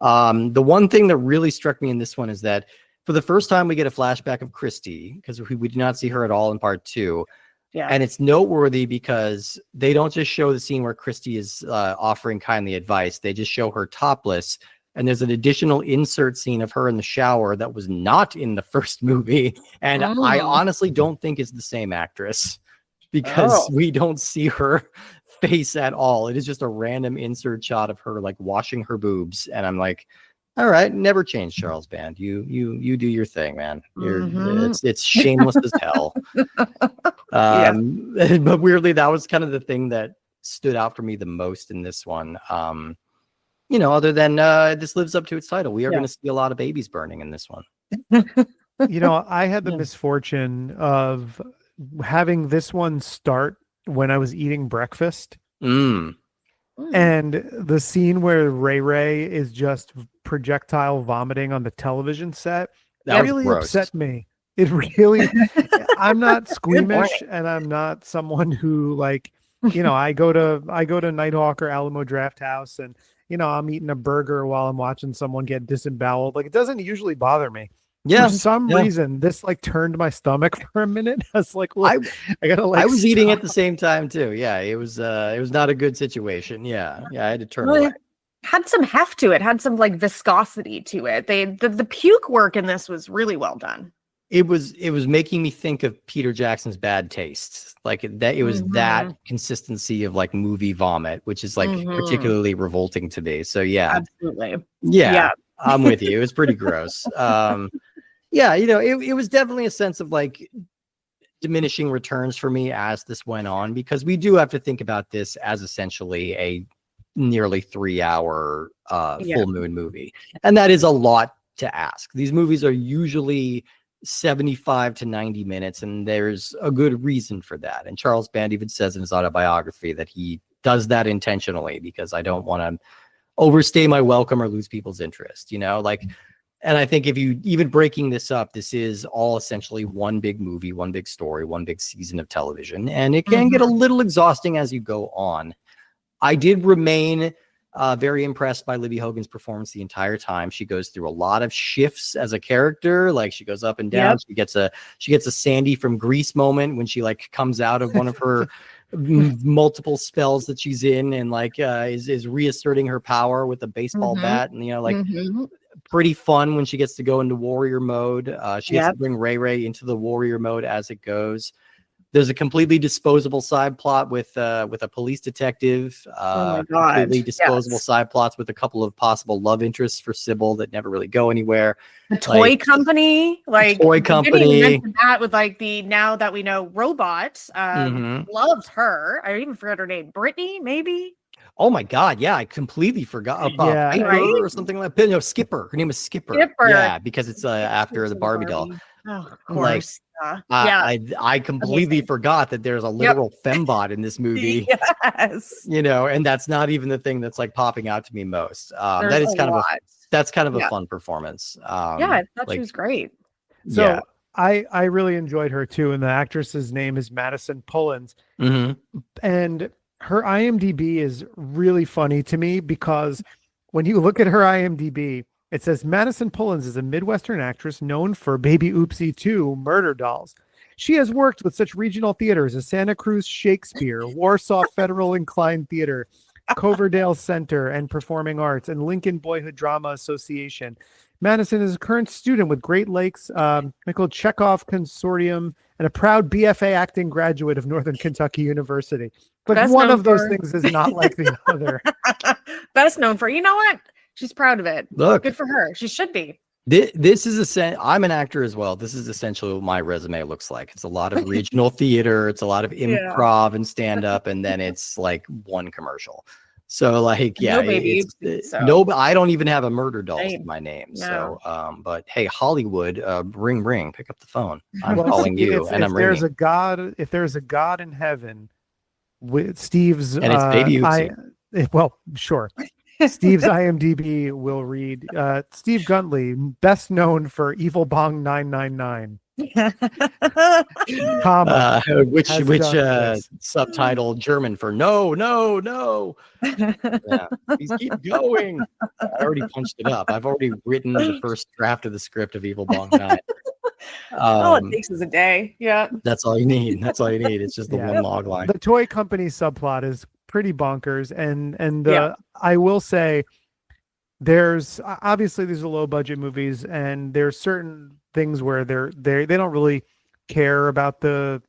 The one thing that really struck me in this one is that for the first time we get a flashback of Christy, because we do not see her at all in part 2. Yeah. And it's noteworthy because they don't just show the scene where Christy is offering kindly advice. They just show her topless. And there's an additional insert scene of her in the shower that was not in the first movie. And I honestly don't think it's the same actress, because we don't see her face at all. It is just a random insert shot of her like washing her boobs. And I'm like, all right, never change, Charles Band. You do your thing, man. It's shameless as hell. But weirdly, that was kind of the thing that stood out for me the most in this one. Other than this lives up to its title. We are going to see a lot of babies burning in this one. I had the misfortune of having this one start when I was eating breakfast. And the scene where Ray Ray is just projectile vomiting on the television set, that really upset me. It really, I'm not squeamish, and I'm not someone who like, I go to Nighthawk or Alamo Draft House, and I'm eating a burger while I'm watching someone get disemboweled. Like, it doesn't usually bother me. Yeah. For some reason, this like turned my stomach for a minute. I was like, look, I gotta like. I was eating at the same time too. Yeah, it was not a good situation. Yeah, I had to turn away. Had some heft to it. Had some like viscosity to it. The puke work in this was really well done. It was making me think of Peter Jackson's Bad Taste. Like that, it was that consistency of like movie vomit, which is like particularly revolting to me. So yeah, absolutely. Yeah, I'm with you. It was pretty gross. It was definitely a sense of like diminishing returns for me as this went on, because we do have to think about this as essentially a nearly 3-hour full moon movie, and that is a lot to ask. These movies are usually 75 to 90 minutes, and there's a good reason for that. And Charles Band even says in his autobiography that he does that intentionally, because I don't want to overstay my welcome or lose people's interest, and I think if you even breaking this up, this is all essentially one big movie, one big story, one big season of television, and it can get a little exhausting as you go on. I did remain very impressed by Libby Hogan's performance the entire time. She goes through a lot of shifts as a character. Like she goes up and down. Yep. She gets a Sandy from Grease moment when she like comes out of one of her multiple spells that she's in, and like is reasserting her power with a baseball bat, and pretty fun when she gets to go into warrior mode. She gets to bring Ray Ray into the warrior mode as it goes. There's a completely disposable side plot with a police detective. Oh my God. Completely disposable Yes. side plots with a couple of possible love interests for Sybil that never really go anywhere. The toy Like, company, like toy they didn't even company. mention that with like the now that we know robot. Mhm. Loved her. I even forgot her name. Brittany, maybe. Oh my God, yeah, I completely forgot about Yeah. Piper Right? or something like that. No, Skipper. Her name is Skipper. Skipper. Yeah, because it's after the Barbie doll. Oh, of Like, course. Yeah. I completely Amazing. forgot that there's a literal fembot in this movie. Yes. You know, and that's not even the thing that's like popping out to me most. There's That is a kind lot. of that's kind of a Yeah. fun performance. Yeah, I thought she like, was great. So yeah. I really enjoyed her too, and the actress's name is Madison Pullins, Mhm. and her IMDb is really funny to me because when you look at her IMDb, it says Madison Pullins is a Midwestern actress known for Baby Oopsie 2, Murder Dolls. She has worked with such regional theaters as Santa Cruz Shakespeare, Warsaw Federal Inclined Theater, Coverdale Center and Performing Arts, and Lincoln Boyhood Drama Association. Madison is a current student with Great Lakes Michael Chekhov Consortium and a proud BFA acting graduate of Northern Kentucky University. But Best one known of those for- things is not like the other. Best known for, you know what? She's proud of it. Look, Good for her. She should be. this is I'm an actor as well. This is essentially what my resume looks like. It's a lot of regional theater. It's a lot of improv and stand up, and then it's like one commercial. So like, yeah, No Baby Oopsie, so. no, I don't even have a Murder Dolls in Same. my name. No. So, but hey, Hollywood, ring, pick up the phone. I'm Well, calling see, you, and I'm there's ringing. if there's a God in heaven, with Steve's And it's Baby Oopsie. well, sure. Steve's IMDb will read Steve Guntley, best known for Evil Bong 999. Comma. Which has done this. subtitle German for no. Yeah, please keep going. I already punched it up. I've already written the first draft of the script of Evil Bong 9. All it takes is a day. Yeah. That's all you need. That's all you need. It's just the Yeah. one log line. The toy company subplot is pretty bonkers, and Yeah. I will say there's obviously these are low budget movies, and there's certain things where they don't really care about the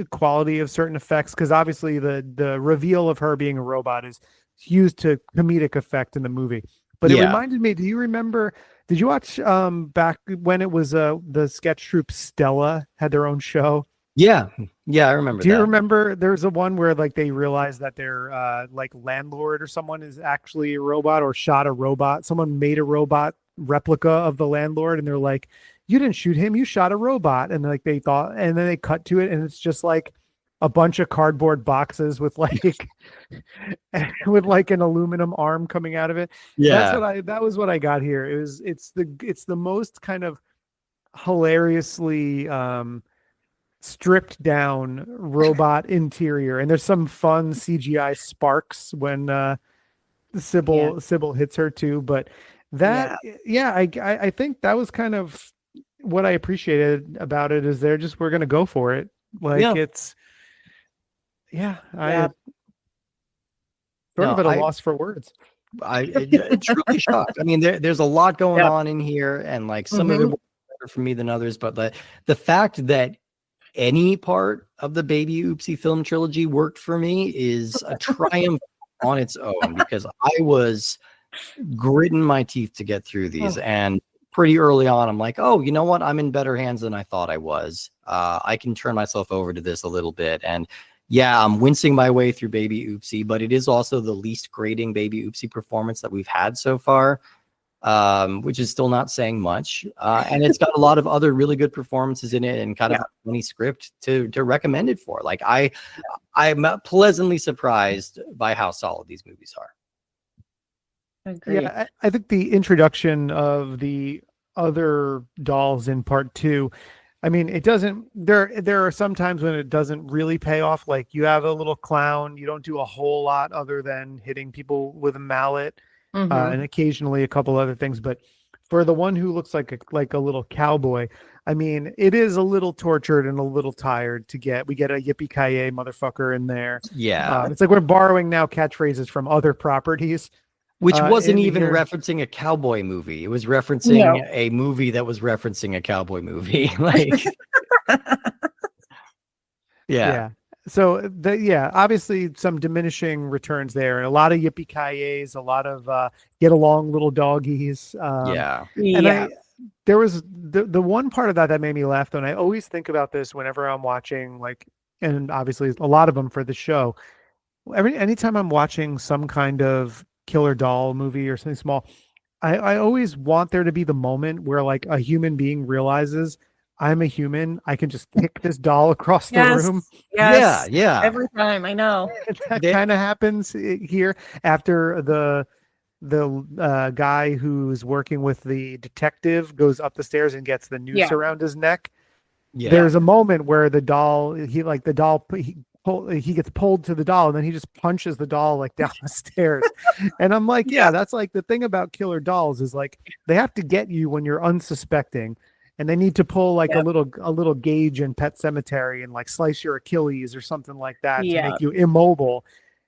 quality of certain effects, because obviously the reveal of her being a robot is used to comedic effect in the movie. But it reminded me, did you watch back when it was the sketch troupe Stella had their own show? Yeah, I remember Do you that. remember there's a one where like they realized that their like landlord or someone is actually a robot, or shot a robot? Someone made a robot replica of the landlord, and they're like, you didn't shoot him, you shot a robot. And like they thought, and then they cut to it, and it's just like a bunch of cardboard boxes with like with like an aluminum arm coming out of it. Yeah, That was what I got here. It's the most kind of hilariously stripped down robot interior, and there's some fun CGI sparks when Sybil hits her too. But that I think that was kind of what I appreciated about it, is we're gonna go for it. Like it's sort of at a loss for words. truly shocked. I mean, there's a lot going on in here, and like some of it was better for me than others, but the fact that any part of the Baby Oopsie film trilogy worked for me is a triumph on its own, because I was gritting my teeth to get through these, and pretty early on I'm like, oh, you know what, I'm in better hands than I thought I was. I can turn myself over to this a little bit, and yeah, I'm wincing my way through Baby Oopsie, but it is also the least grating Baby Oopsie performance that we've had so far, which is still not saying much. And it's got a lot of other really good performances in it, and kind of a funny script to recommend it for. Like I'm pleasantly surprised by how solid these movies are. Agreed. Yeah, I think the introduction of the other dolls in part 2, I mean, it doesn't, there are some times when it doesn't really pay off. Like you have a little clown, you don't do a whole lot other than hitting people with a mallet, and occasionally a couple other things. But for the one who looks like a little cowboy, I mean, it is a little tortured and a little tired to we get a yippee-ki-yay motherfucker in there. Yeah. It's like we're borrowing now catchphrase from other properties. Which wasn't even here. referencing a cowboy movie. It was referencing a movie that was referencing a cowboy movie. Like, Yeah. So obviously some diminishing returns there, and a lot of yippee-ki-yays, a lot of get along little doggies. Yeah. And Yeah. there was the one part of that made me laugh, and I always think about this whenever I'm watching, like, and obviously a lot of them for the show. Anytime I'm watching some kind of killer doll movie or something small, I always want there to be the moment where like a human being realizes I'm a human. I can just kick this doll across the Yes. room. Yes. Yeah. Every time, I know. That They- kind of happens here after the guy who's working with the detective goes up the stairs and gets the noose Yeah. around his neck. Yeah. There's a moment where the doll, he gets pulled to the doll, and then he just punches the doll like down the stairs. And I'm like, yeah, that's like the thing about killer dolls is like they have to get you when you're unsuspecting, and they need to pull like a little gauge in Pet Cemetery and like slice your Achilles or something like that to Yeah. make you immobile.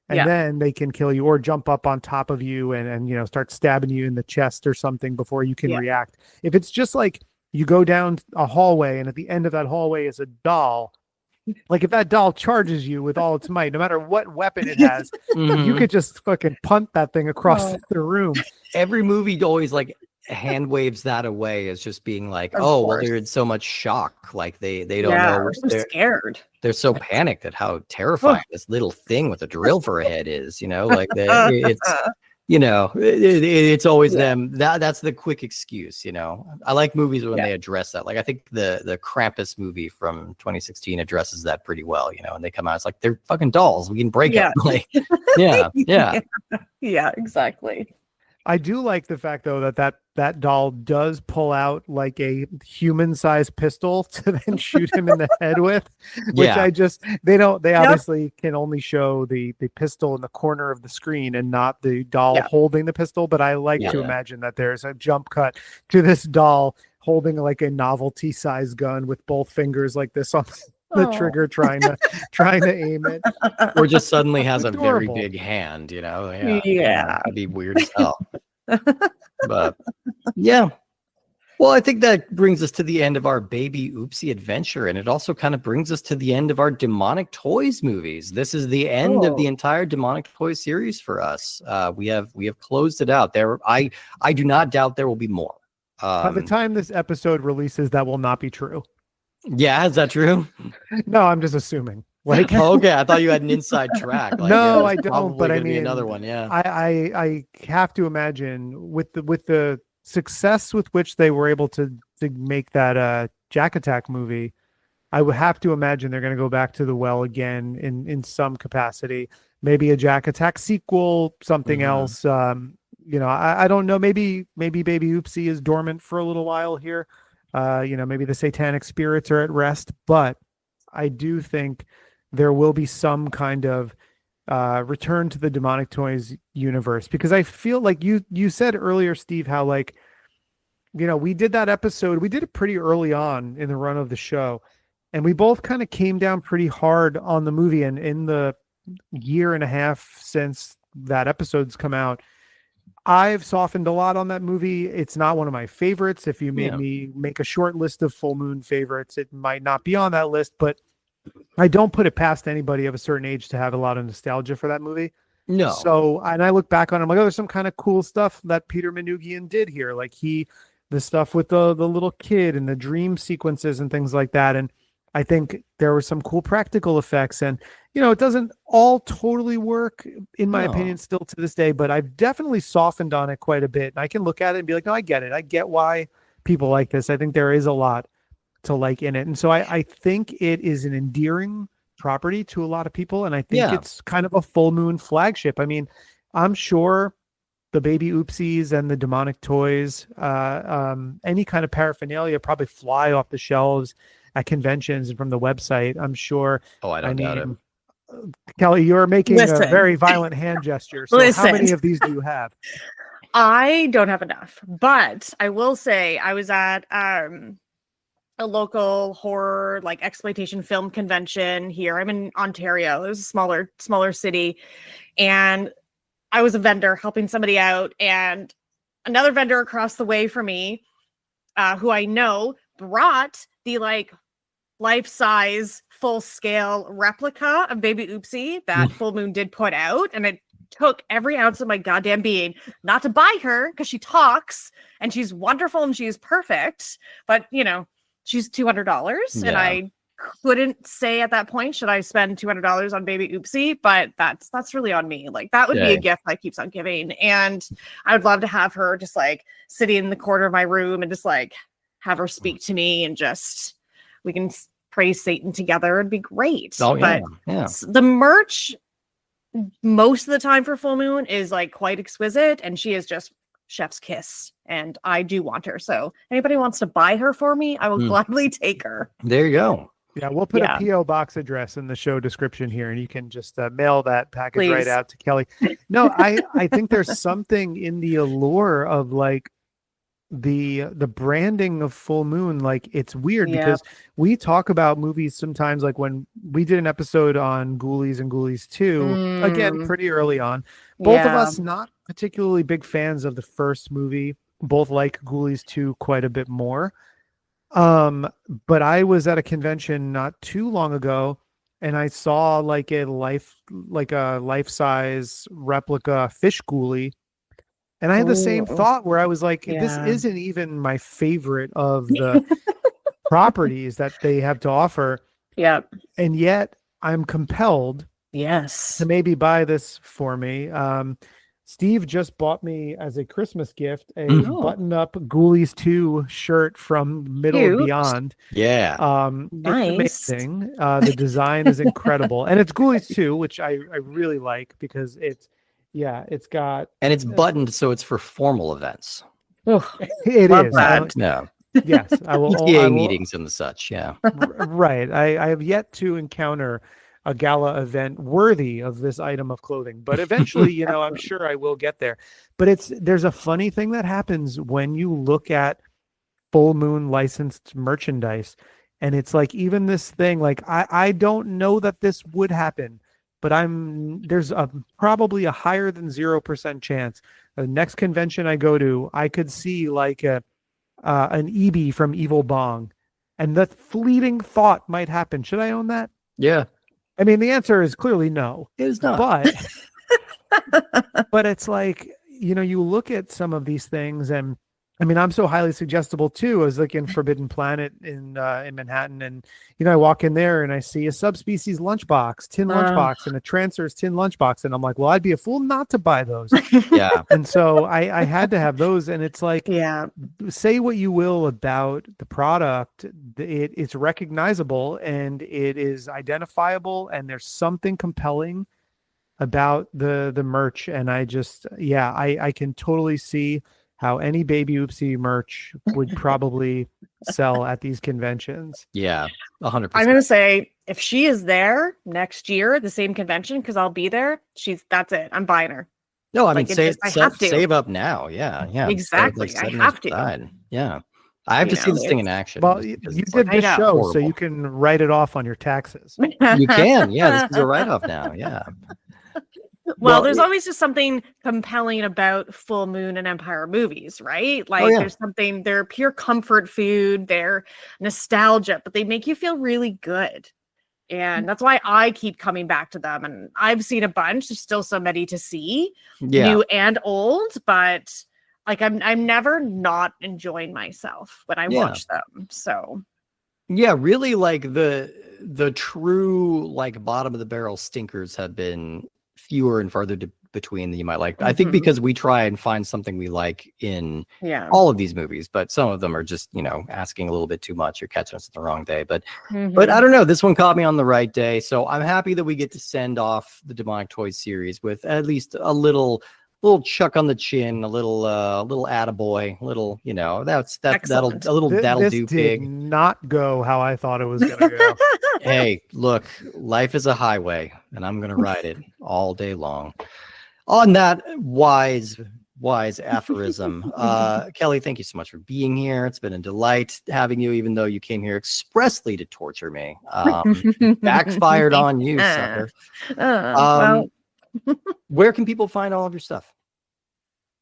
And Yeah. then they can kill you or jump up on top of you and start stabbing you in the chest or something before you can react. If it's just like you go down a hallway and at the end of that hallway is a doll, like if that doll charges you with all its might, no matter what weapon it has, you Mhm. could just fucking punt that thing across the room. Every movie always like hand waves that away as just being like, Of oh, well, course. they're in so much shock. Like they don't Yeah. know. We're so They're, scared. they're so panicked at how terrifying this little thing with a drill for a head is, like it's, it's always them. That's the quick excuse, I like movies when they address that. Like I think the Krampus movie from 2016 addresses that pretty well, and they come out, it's like they're fucking dolls. We can break them. Like, yeah. Yeah, exactly. I do like the fact though that doll does pull out like a human-sized pistol to then shoot him in the head with, which they obviously can only show the pistol in the corner of the screen and not the doll holding the pistol. But I like to imagine that there's a jump cut to this doll holding like a novelty size gun with both fingers like this on the trigger, trying to aim it, or just suddenly has a very Adorable. big hand, Yeah. that'd be weird as hell. But yeah, well, I think that brings us to the end of our Baby Oopsie adventure, and it also kind of brings us to the end of our Demonic Toys movies. This is the end of the entire Demonic Toys series for us. We have closed it out. I do not doubt there will be more. By the time this episode releases, that will not be true. Yeah, is that true? No, I'm just assuming. Like, okay, I thought you had an inside track. Like, no, yeah, I don't. But I mean, another one. Yeah, I have to imagine with the success with which they were able to make that Jack Attack movie, I would have to imagine they're going to go back to the well again in some capacity. Maybe a Jack Attack sequel, something else. I don't know. Maybe Baby Oopsie is dormant for a little while here. Maybe the satanic spirits are at rest, but I do think there will be some kind of return to the Demonic Toys universe, because I feel like you said earlier, Steve, how like, we did that episode, we did it pretty early on in the run of the show, and we both kind of came down pretty hard on the movie, and in the year and a half since that episode's come out, I've softened a lot on that movie. It's not one of my favorites. If you made me make a short list of Full Moon favorites, it might not be on that list, but I don't put it past anybody of a certain age to have a lot of nostalgia for that movie. No. So, and I look back on it, I'm like, oh, there's some kind of cool stuff that Peter Manoogian did here. Like the stuff with the little kid and the dream sequences and things like that. And I think there were some cool practical effects, and it doesn't all totally work in my opinion still to this day, but I've definitely softened on it quite a bit. And I can look at it and be like, no, I get it. I get why people like this. I think there is a lot to like in it. And so I think it is an endearing property to a lot of people. And I think it's kind of a Full Moon flagship. I mean, I'm sure the Baby Oopsies and the Demonic Toys, any kind of paraphernalia probably fly off the shelves at conventions and from the website, I'm sure. Oh, I don't doubt it. Kelly, you're making a very violent hand gesture. So how many of these do you have? I don't have enough, but I will say I was at a local horror like exploitation film convention here. I'm in Ontario. It was a smaller city, and I was a vendor helping somebody out, and another vendor across the way from me, who I know, brought the like life-size, full-scale replica of Baby Oopsie that Full Moon did put out, and it took every ounce of my goddamn being not to buy her because she talks and she's wonderful and she's perfect, but you know, she's $200, and I couldn't say at that point, should I spend $200 on Baby Oopsie? But that's really on me. Like, that would be a gift that keeps on giving, and I would love to have her just like sitting in the corner of my room and just like have her speak to me, and just we can praise Satan together. It'd be great. But the merch most of the time for Full Moon is like quite exquisite, and she is just chef's kiss, and I do want her. So anybody wants to buy her for me, I will gladly take her. There you go. Yeah, we'll put a PO box address in the show description here, and you can just mail that package right out to Kelly. No, I think there's something in the allure of like the branding of Full Moon. Like, it's weird because we talk about movies sometimes, like when we did an episode on Ghoulies and Ghoulies 2, again, pretty early on. Both of us not particularly big fans of the first movie, both like Ghoulies 2 quite a bit more. But I was at a convention not too long ago, and I saw like a life-size replica fish ghoulie. And I had the same thought where I was like, this isn't even my favorite of the properties that they have to offer. Yeah. And yet I'm compelled to maybe buy this for me. Steve just bought me as a Christmas gift a button-up Ghoulies 2 shirt from Middle and Beyond. Yeah. Nice. It's amazing. The design is incredible. And it's Ghoulies 2, which I really like because it's got... And it's buttoned, so it's for formal events. It is. Yeah. Yes. I will. PTA meetings and the such, Right. I have yet to encounter a gala event worthy of this item of clothing, but eventually, I'm sure I will get there. But there's a funny thing that happens when you look at Full Moon licensed merchandise, and it's like, even this thing, like I don't know that this would happen, but there's probably a higher than 0% chance the next convention I go to, I could see like an EB from Evil Bong, and the fleeting thought might happen. Should I own that? Yeah. I mean, the answer is clearly no. It is not. But it's like, you look at some of these things, and I mean, I'm so highly suggestible too. I was like in Forbidden Planet in Manhattan, and I walk in there and I see a Subspecies lunchbox, tin lunchbox, and a Trancers tin lunchbox, and I'm like, well, I'd be a fool not to buy those. Yeah. And so I had to have those, and it's like, say what you will about the product, it's recognizable and it is identifiable, and there's something compelling about the merch, and I just I can totally see how any Baby Oopsie merch would probably sell at these conventions. Yeah, 100%. I'm going to say, if she is there next year, the same convention, because I'll be there, that's it. I'm buying her. No, I mean, save up now. Yeah. Exactly. I have to. Yeah. I have to see this thing in action. Well, you did this show, horrible. So you can write it off on your taxes. You can. Yeah, this is a write-off now. Yeah. Well, there's always just something compelling about Full Moon and Empire movies, right? Like, there's something, they're pure comfort food, they're nostalgia, but they make you feel really good. And that's why I keep coming back to them. And I've seen a bunch. There's still so many to see, new and old, but like, I'm never not enjoying myself when I watch them. So yeah, really, like the true like bottom of the barrel stinkers have been fewer and farther between than you might like. I think because we try and find something we like in all of these movies, but some of them are just, asking a little bit too much. You're catching us at the wrong day. But I don't know. This one caught me on the right day. So I'm happy that we get to send off the Demonic Toys series with at least a little chuck on the chin, a little attaboy, that'll do big. Did not go how I thought it was gonna go. Hey, look, life is a highway, and I'm gonna ride it all day long. On that wise aphorism, Kelly, thank you so much for being here. It's been a delight having you, even though you came here expressly to torture me. Backfired on you, sucker. Where can people find all of your stuff?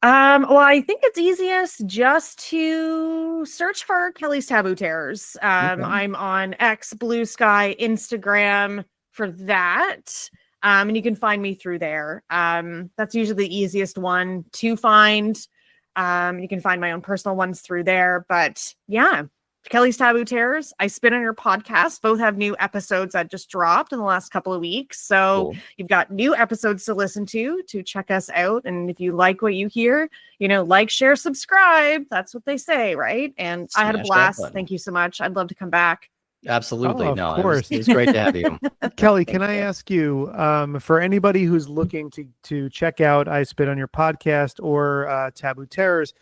Well, I think it's easiest just to search for Kelly's Taboo Terrors. I'm on X, Blue Sky, Instagram for that. And you can find me through there. That's usually the easiest one to find. You can find my own personal ones through there. But yeah, Kelly's Taboo Terrors, I Spit on Your podcast. Both have new episodes that just dropped in the last couple of weeks. So Cool. you've got new episodes to listen to check us out. And if you like what you hear, like, share, subscribe. That's what they say, right? And I had a Smash that blast. button. Thank you so much. I'd love to come back. Absolutely. Oh, of No, course. it was great to have you. Kelly, can I ask you, for anybody who's looking to check out I Spit on Your podcast or Taboo Terrors,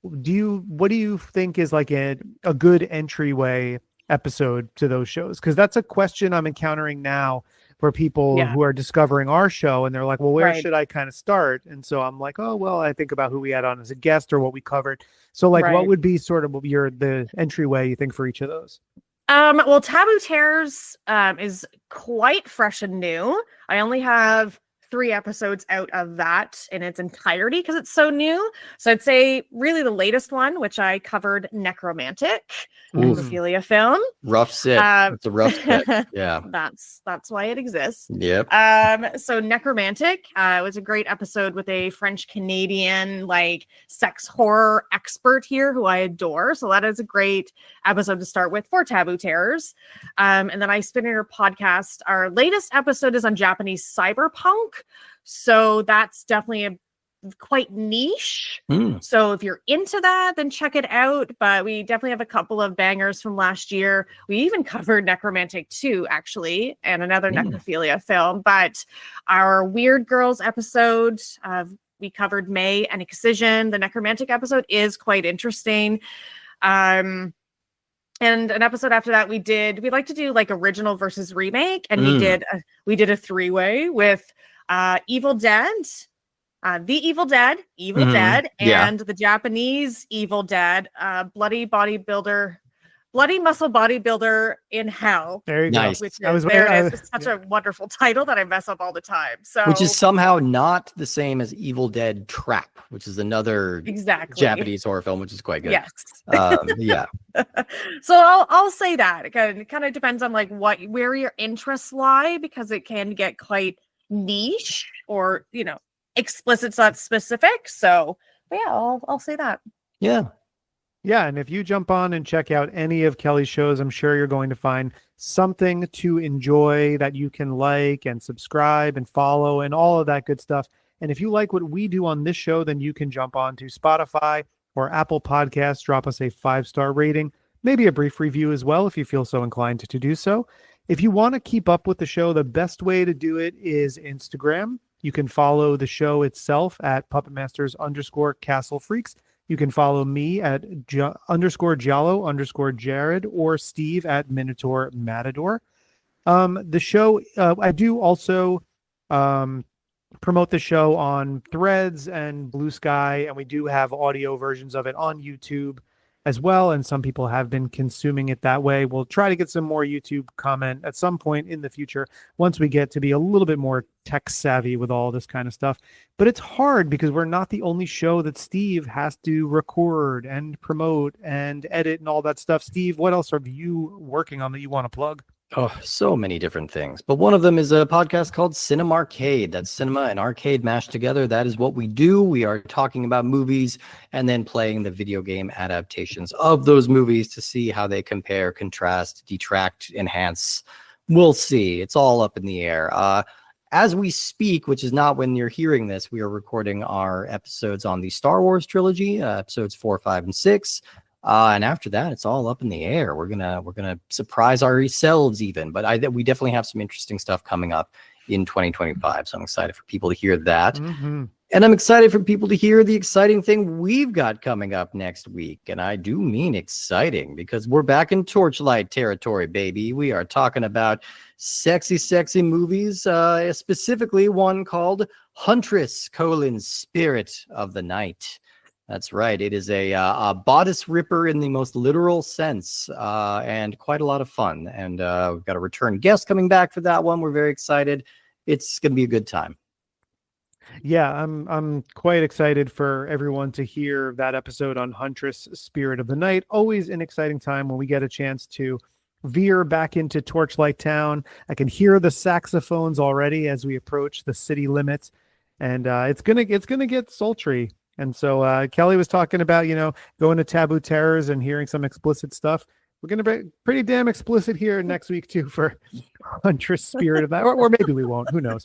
what do you think is like a good entryway episode to those shows? Because that's a question I'm encountering now for people who are discovering our show, and they're like, well, where should I kind of start? And so I'm like, oh, well, I think about who we had on as a guest or what we covered. So like, what would be sort of the entryway you think for each of those? Well, Taboo Terrors is quite fresh and new. I only have 3 episodes out of that in its entirety because it's so new. So I'd say really the latest one, which I covered, Necromantic, necrophilia film. Rough sit. It's a rough sit. Yeah. That's why it exists. Yep. So Necromantic was a great episode with a French Canadian like sex horror expert here who I adore. So that is a great episode to start with for Taboo Terrors. And then I Spin in Your podcast. Our latest episode is on Japanese cyberpunk. So that's definitely quite niche. So if you're into that, then check it out. But we definitely have a couple of bangers from last year. We even covered Necromantic 2, actually, and another necrophilia film. But our Weird Girls episode, we covered May and Excision. The Necromantic episode is quite interesting. And an episode after that, we like to do like original versus remake, and we did a 3-way with Evil Dead, The Evil Dead, and the Japanese Evil Dead, Bloody Muscle Bodybuilder in Hell. There you Nice. go. It's such a wonderful title that I mess up all the time. So, which is somehow not the same as Evil Dead Trap, which is another Japanese horror film, which is quite good. Yes. Yeah. So I'll say that it kind of depends on like where your interests lie, because it can get quite niche or explicit, not specific. So but yeah, I'll say that. Yeah. Yeah, and if you jump on and check out any of Kelly's shows, I'm sure you're going to find something to enjoy that you can like and subscribe and follow and all of that good stuff. And if you like what we do on this show, then you can jump on to Spotify or Apple Podcasts, drop us a 5-star rating, maybe a brief review as well if you feel so inclined to do so. If you want to keep up with the show, the best way to do it is Instagram. You can follow the show itself at puppetmasters_Castle Freaks. You can follow me at _Giallo_Jarrod or Steve at Minotaur Matador. The show, I do also promote the show on Threads and Blue Sky, and we do have audio versions of it on YouTube as well, and some people have been consuming it that way. We'll try to get some more YouTube comment at some point in the future once we get to be a little bit more tech savvy with all this kind of stuff. But it's hard because we're not the only show that Steve has to record and promote and edit and all that stuff. Steve, what else are you working on that you want to plug? Oh, so many different things. But one of them is a podcast called Cinema Arcade. That's cinema and arcade mashed together. That is what we do. We are talking about movies and then playing the video game adaptations of those movies to see how they compare, contrast, detract, enhance. We'll see. It's all up in the air. As we speak, which is not when you're hearing this, we are recording our episodes on the Star Wars trilogy, episodes 4, 5, and 6. And after that, it's all up in the air. We're gonna surprise ourselves even. But we definitely have some interesting stuff coming up in 2025. So I'm excited for people to hear that. Mm-hmm. And I'm excited for people to hear the exciting thing we've got coming up next week. And I do mean exciting because we're back in Torchlight territory, baby. We are talking about sexy, sexy movies, specifically one called Huntress: Spirit of the Night. That's right. It is a bodice ripper in the most literal sense, and quite a lot of fun. And we've got a return guest coming back for that one. We're very excited. It's going to be a good time. Yeah, I'm quite excited for everyone to hear that episode on Huntress Spirit of the Night. Always an exciting time when we get a chance to veer back into Torchlight Town. I can hear the saxophones already as we approach the city limits, and it's gonna get sultry. And so Kelly was talking about going to Taboo Terrors and hearing some explicit stuff. We're gonna be pretty damn explicit here next week too for Huntress Spirit of Night, or maybe we won't. Who knows?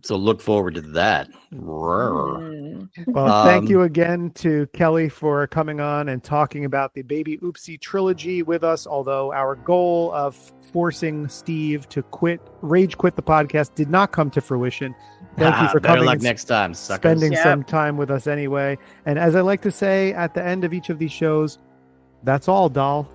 So look forward to that. Mm. Well, thank you again to Kelly for coming on and talking about the Baby Oopsie trilogy with us. Although our goal of forcing Steve to rage quit the podcast did not come to fruition. Thank you for Better coming luck and next time, suckers. spending Yep. some time with us anyway. And as I like to say at the end of each of these shows, that's all, doll.